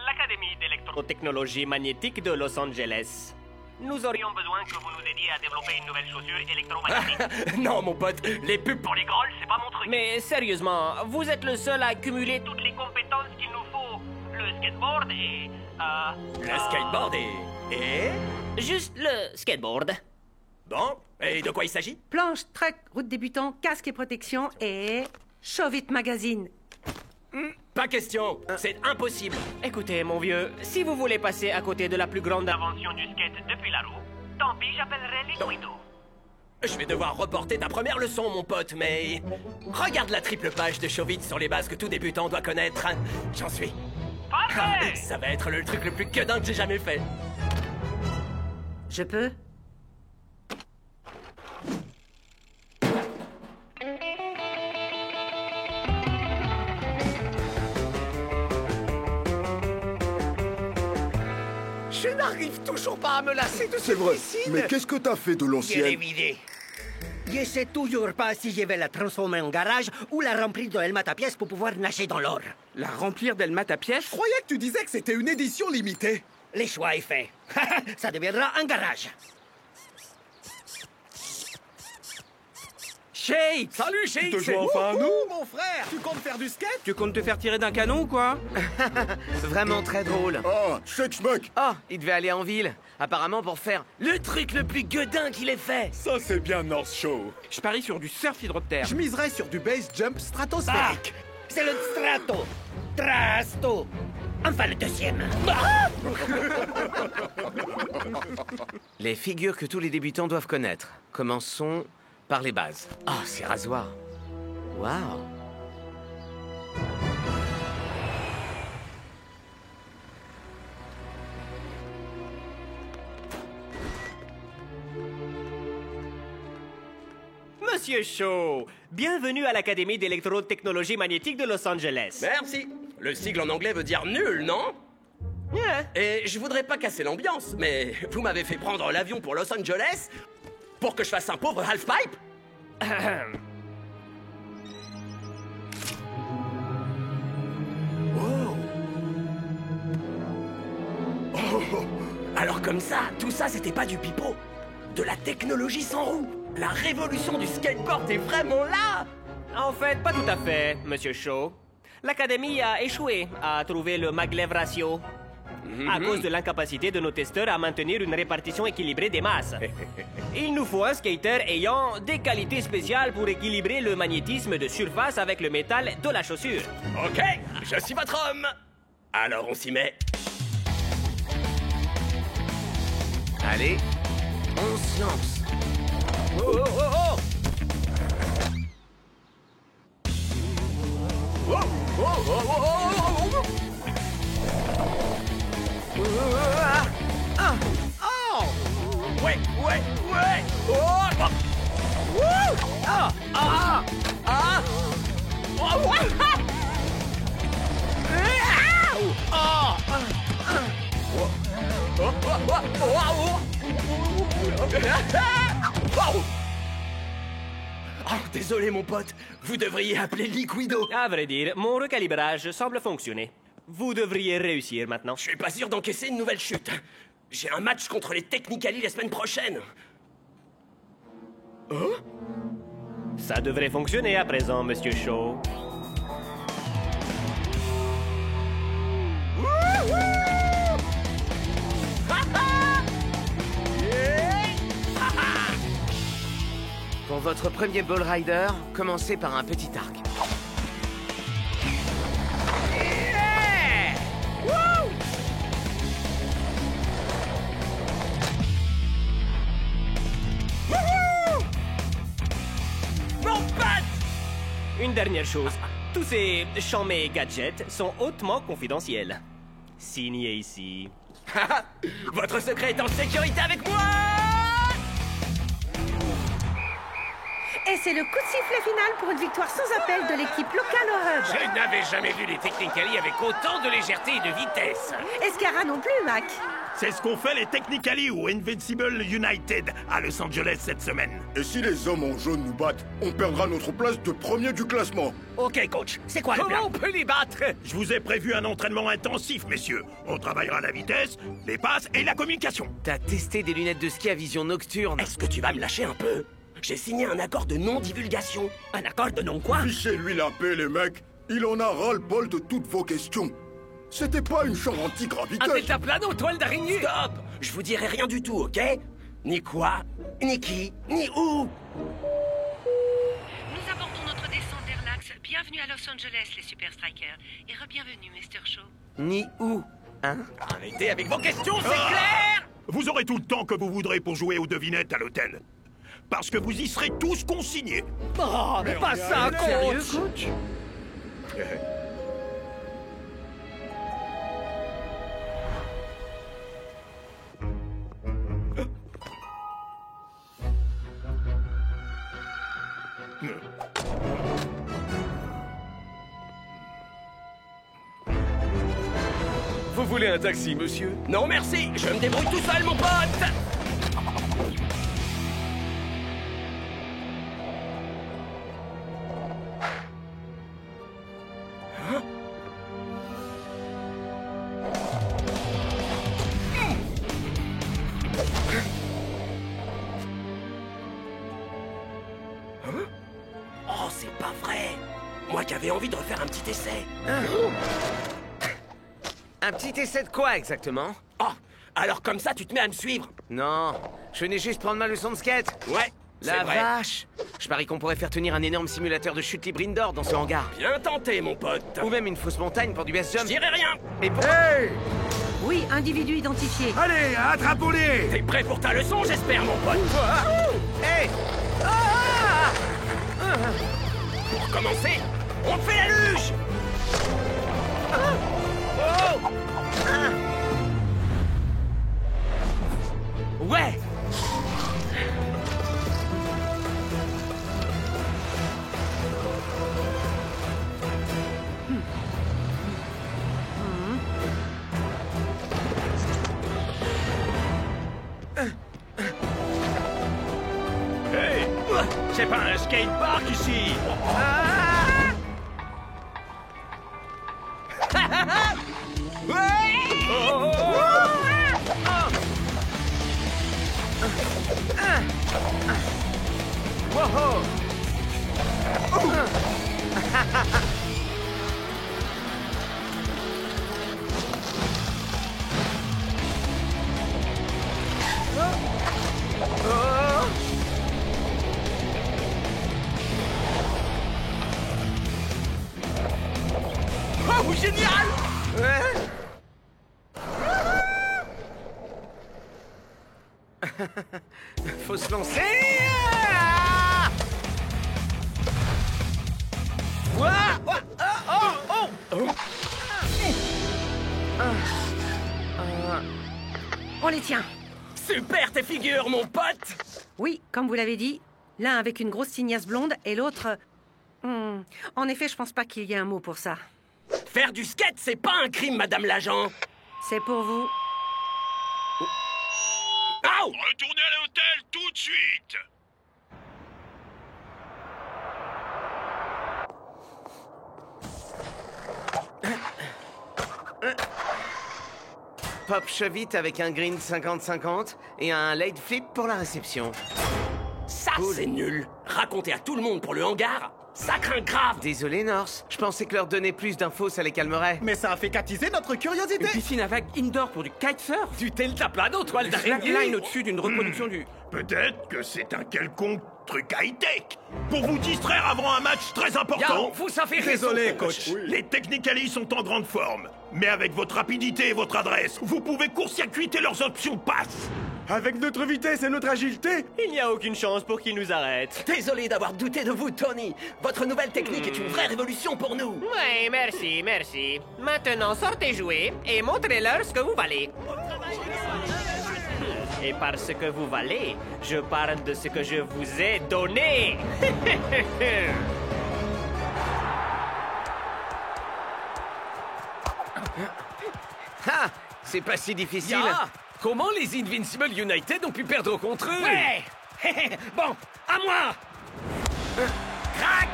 L'Académie d'électrotechnologie magnétique de Los Angeles. Nous aurions besoin que vous nous aidiez à développer une nouvelle chaussure électromagnétique. Non, mon pote, les pubs pour les grolls, c'est pas mon truc. Mais sérieusement, vous êtes le seul à accumuler toutes les compétences qu'il nous faut. Le skateboard et... Le skateboard et... Juste le skateboard. Bon, et de quoi il s'agit? Planche, truck, route débutant, casque et protection et... Show It Magazine. Pas question, c'est impossible. Écoutez, mon vieux, si vous voulez passer à côté de la plus grande invention du skate depuis la roue, tant pis, j'appellerai les Guido. Je vais devoir reporter ta première leçon, mon pote, mais... Regarde la triple page de Chauvid sur les bases que tout débutant doit connaître. J'en suis. Ça va être le truc le plus quedin que j'ai jamais fait. Je peux? Je n'arrive toujours pas à me lasser de C'est cette vrai. piscine. Mais qu'est-ce que t'as fait de Je l'ai l'ancienne? vidée. Je sais toujours pas si je vais la transformer en garage ou la remplir de Elmat à pièces pour pouvoir nager dans l'or. La remplir d'Elmat à pièces? Je croyais que tu disais que c'était une édition limitée. Le choix est fait. Ça deviendra un garage. Shake! Salut, Shake! Tu te joues enfin à nous? Mon frère, tu comptes faire du skate? Tu comptes te faire tirer d'un canon ou quoi? Vraiment très drôle. Ah, Shakes, mec! Oh, il devait aller en ville. Apparemment pour faire le truc le plus gueudin qu'il ait fait. Ça, c'est bien North Show. Je parie sur du surf hydroptère. Je miserais sur du base jump stratosphérique. C'est le strato. Trasto. Enfin le deuxième. Les figures que tous les débutants doivent connaître. Commençons par les bases. Oh, ces rasoirs. Waouh. Monsieur Shaw, bienvenue à l'Académie d'électrotechnologie magnétique de Los Angeles. Merci. Le sigle en anglais veut dire nul, non? Et je voudrais pas casser l'ambiance, mais vous m'avez fait prendre l'avion pour Los Angeles pour que je fasse un pauvre half-pipe? Alors comme ça, tout ça c'était pas du pipeau. De la technologie sans roue. La révolution du skateboard est vraiment là. En fait, pas tout à fait, Monsieur Shaw. L'Académie a échoué à trouver le maglev ratio à cause de l'incapacité de nos testeurs à maintenir une répartition équilibrée des masses. Il nous faut un skater ayant des qualités spéciales pour équilibrer le magnétisme de surface avec le métal de la chaussure. Ok, je suis votre homme. Alors on s'y met. Allez, on se lance. Oh oh oh oh! Oh oh oh oh oh! Ouais, ouais, ouais! Oh! Wouh! Ah! Ah! Ah! Oh! Ouais! Ah! Oh, désolé mon pote, vous devriez appeler Liquido. À vrai dire, mon recalibrage semble fonctionner. Vous devriez réussir maintenant. Je suis pas sûr d'encaisser une nouvelle chute. J'ai un match contre les Technicali la semaine prochaine. Hein? Ça devrait fonctionner à présent, Monsieur Shaw. Pour votre premier ball rider, commencez par un petit arc. Mon pote! Une dernière chose. Tous ces chamés gadgets sont hautement confidentiels. Signé ici. Votre secret est en sécurité avec moi! Et c'est le coup de sifflet final pour une victoire sans appel de l'équipe locale au hub. Je n'avais jamais vu les Technicali avec autant de légèreté et de vitesse. Escara non plus, Mac. C'est ce qu'ont fait les Technicali ou Invincible United à Los Angeles cette semaine. Et si les hommes en jaune nous battent, on perdra notre place de premier du classement. Ok, coach, c'est quoi le Comment plan? on peut les battre? Je vous ai prévu un entraînement intensif, messieurs. On travaillera la vitesse, les passes et la communication. T'as testé des lunettes de ski à vision nocturne. Est-ce que tu vas me lâcher un peu? J'ai signé un accord de non-divulgation. Un accord de non quoi? Fichez-lui la paix, les mecs. Il en a ras-le-bol de toutes vos questions. C'était pas une chambre anti-gravité. Un deltaplane aux toiles d'araignée. Stop! Je vous dirai rien du tout, ok? Ni quoi, ni qui, ni où. Nous abordons notre descente d'Airlax. Bienvenue à Los Angeles, les Super Strikers. Et re-bienvenue, Mr. Shaw. Ni où, hein? Arrêtez avec vos questions, c'est clair! Vous aurez tout le temps que vous voudrez pour jouer aux devinettes à l'hôtel. parce que vous y serez tous consignés. Oh, mais pas ça, coach! Vous voulez un taxi, monsieur? Non, merci, je me débrouille tout seul, mon pote! Oh, c'est pas vrai! Moi qui avais envie de refaire un petit essai! Un petit essai de quoi, exactement? Oh! Alors comme ça, tu te mets à me suivre? Non, je venais juste prendre ma leçon de skate. Ouais, La vrai. vache! Je parie qu'on pourrait faire tenir un énorme simulateur de chute libre indoor dans ce hangar. Bien tenté, mon pote! Ou même une fausse montagne pour du base jump. Je dirais rien! Mais pour... Hey! Oui, individu identifié. Allez, attrapons-les! T'es prêt pour ta leçon, j'espère, mon pote? Hey! Pour commencer, on fait la luge! Ouais! Hey! C'est pas un skatepark ici! Oh, génial! Faut se lancer! On les tient. Super tes figures, mon pote! Oui, comme vous l'avez dit, l'un avec une grosse tignasse blonde et l'autre... En effet, je pense pas qu'il y ait un mot pour ça. Faire du skate, c'est pas un crime, madame l'agent! C'est pour vous. Au! Retournez à l'hôtel tout de suite! Pop chevite avec un green 50-50 et un late flip pour la réception. Ça, c'est nul! Raconter à tout le monde pour le hangar, ça craint grave! Désolé, Norse. Je pensais que leur donner plus d'infos, ça les calmerait. Mais ça a fait qu'attiser notre curiosité. Une piscine à vagues indoor pour du kitesurf? Du deltaplano, toile d'araignée! Slackline au-dessus d'une reproduction du... Peut-être que c'est un quelconque truc high-tech pour vous distraire avant un match très important. Vous, ça fait Désolé, coach. Les Technicali sont en grande forme. Mais avec votre rapidité et votre adresse, vous pouvez court-circuiter leurs options passe. Avec notre vitesse et notre agilité, Il n'y a aucune chance pour qu'ils nous arrêtent. Désolé d'avoir douté de vous, Tony. Votre nouvelle technique est une vraie révolution pour nous. Oui, merci, merci. Maintenant, sortez jouer et montrez-leur ce que vous valez. Et parce que vous valez, je parle de ce que je vous ai donné. Ah! C'est pas si difficile. Ya! Comment les Invincible United ont pu perdre contre eux? Ouais! Bon, à moi! Crac!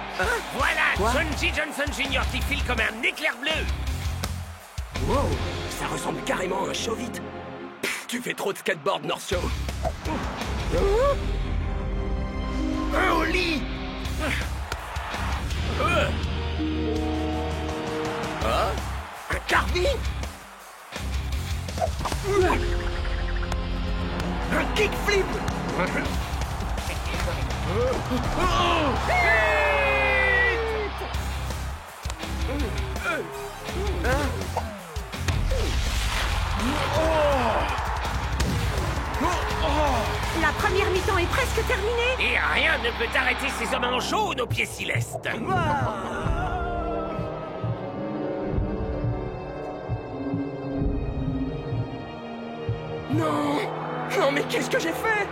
Voilà, John Johnson Jr. qui file comme un éclair bleu! Wow! Ça ressemble carrément à un show vite! Tu fais trop de skateboard, North Show! Un ollie! Un carving? Un kickflip! La première mi-temps est presque terminée. Et rien ne peut arrêter ces hommes en jaune aux pieds célestes. Non! Non, mais qu'est-ce que j'ai fait?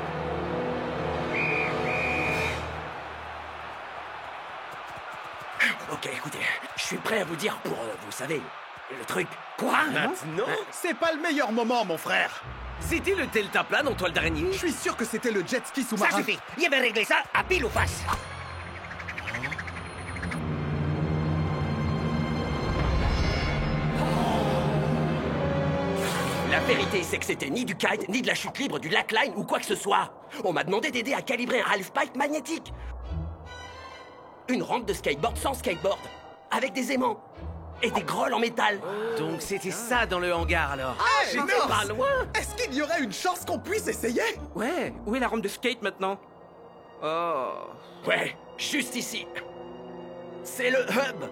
Ok, écoutez, je suis prêt à vous dire pour, vous savez, le truc. Quoi? Maintenant? C'est pas le meilleur moment, mon frère. C'était le deltaplane en toile d'araignée? Je suis sûr que c'était le jet ski Ça sous-marin. suffit. Il avait réglé ça à pile ou face. La vérité, c'est que c'était ni du kite, ni de la chute libre du lac line ou quoi que ce soit. On m'a demandé d'aider à calibrer un half-pipe magnétique. Une rampe de skateboard sans skateboard, avec des aimants et des grolles en métal. Donc c'était ça dans le hangar alors. Ah, j'étais pas loin. Est-ce qu'il y aurait une chance qu'on puisse essayer? Ouais, où est la rampe de skate maintenant? Oh... Ouais, juste ici. C'est le hub.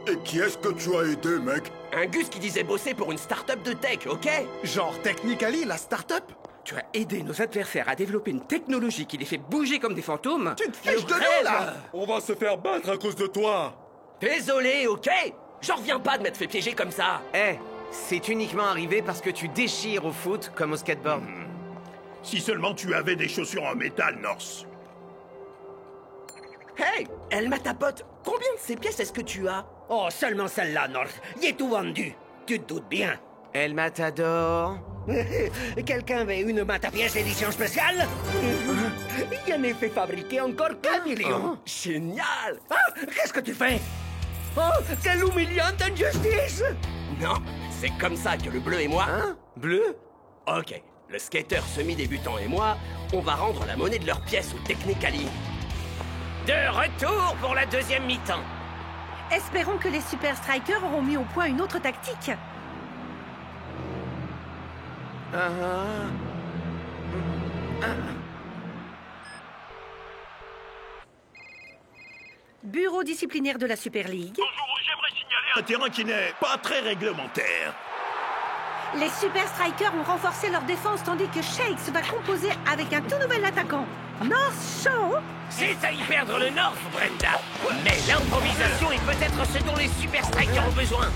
Et qui est-ce que tu as aidé, mec? Un Gus qui disait bosser pour une start-up de tech, ok? Genre Technically, la start-up? Tu as aidé nos adversaires à développer une technologie qui les fait bouger comme des fantômes? Tu te fiches de nous, là! On va se faire battre à cause de toi. Désolé, ok? J'en reviens pas de m'être fait piéger comme ça. Eh, c'est uniquement arrivé parce que tu déchires au foot comme au skateboard. Si seulement tu avais des chaussures en métal, Norse. Hey, elle m'a tapote. Combien de ces pièces est-ce que tu as? Oh, seulement celle-là, North. Il est tout vendu. Tu te doutes bien. Elle m'adore. Quelqu'un veut une matapièce édition spéciale? Il y en a fait fabriquer encore 4 millions. Génial! Ah, qu'est-ce que tu fais? Oh, quelle humiliante injustice! Non, c'est comme ça que le bleu et moi... Hein? Bleu? Ok, le skater semi-débutant et moi, on va rendre la monnaie de leurs pièces au Technically. De retour pour la deuxième mi-temps. Espérons que les Super Strikers auront mis au point une autre tactique. Bureau disciplinaire de la Super League. Bonjour, j'aimerais signaler un terrain qui n'est pas très réglementaire. Les Super Strikers ont renforcé leur défense tandis que Shakes va composer avec un tout nouvel attaquant, North Shaw. C'est à y perdre le North, Brenda. Mais l'improvisation est peut-être ce dont les Super Strikers ont besoin.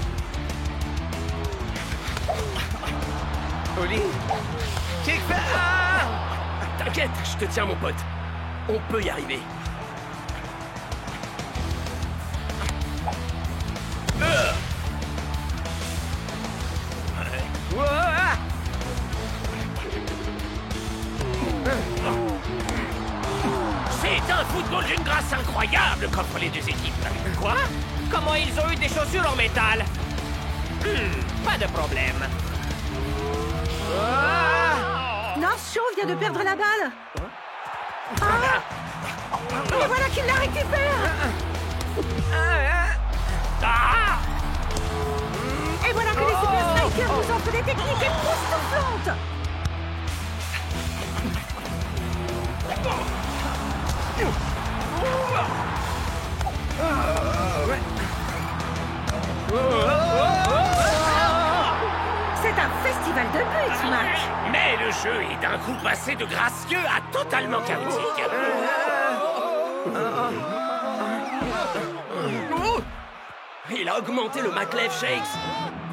Oli? T'inquiète, je te tiens, mon pote. On peut y arriver. C'est un football d'une grâce incroyable qu'offrent les deux équipes. Quoi? Comment ils ont eu des chaussures en métal? Pas de problème. North Shaw vient de perdre la balle. Et voilà qu'il la récupère. Et voilà que les Super Strikers nous offrent des techniques époustouflantes. C'est un festival de buts, Marc. Mais le jeu est d'un coup passé de gracieux à totalement chaotique. Il a augmenté le Maglev, Shakes.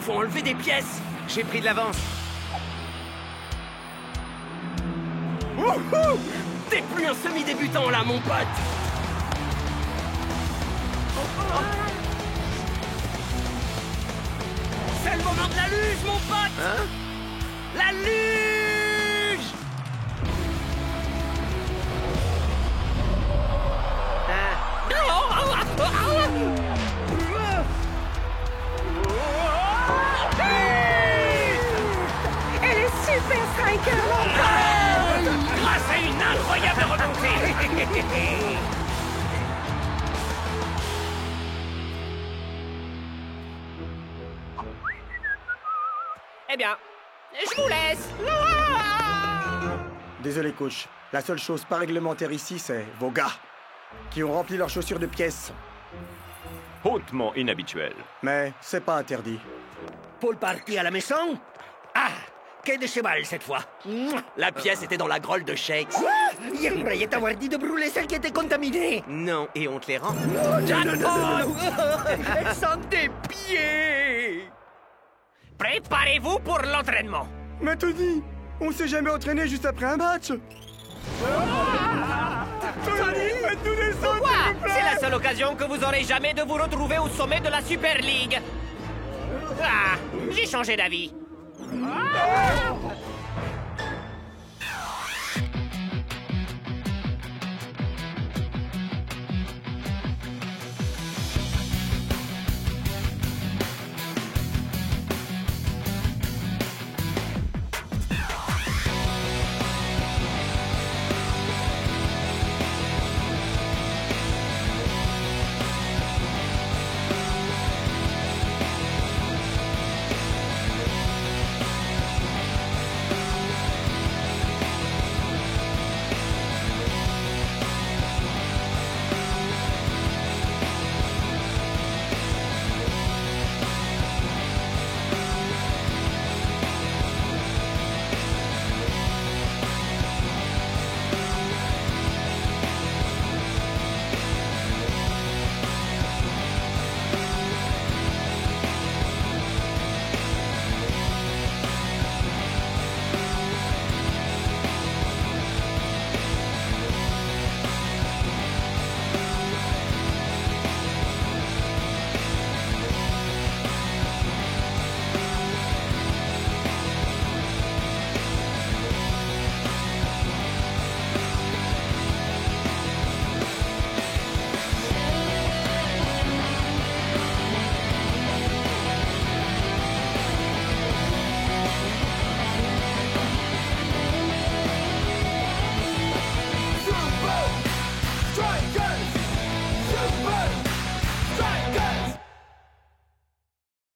Faut enlever des pièces. J'ai pris de l'avance. T'es plus un semi-débutant là, mon pote. C'est le moment de la luge, mon pote. Hein? La luge. Et les Super Strikers Grâce à une incroyable remontée. Eh bien, je vous laisse. Désolé, coach. La seule chose pas réglementaire ici, c'est vos gars, qui ont rempli leurs chaussures de pièces. Hautement inhabituel. Mais c'est pas interdit. Pour le party à la maison? Ah, Quel cheval cette fois? La pièce était dans la grolle de Shakes. Il croyait t'avoir dit de brûler celle qui était contaminée. Non, et on te les rend. Non. Elle sent tes pieds. Préparez-vous pour l'entraînement. Mais Tony, on s'est jamais entraîné juste après un match. Tony, faites-nous descendre, Quoi? s'il vous plaît. C'est la seule occasion que vous aurez jamais de vous retrouver au sommet de la Super League. Ah, j'ai changé d'avis.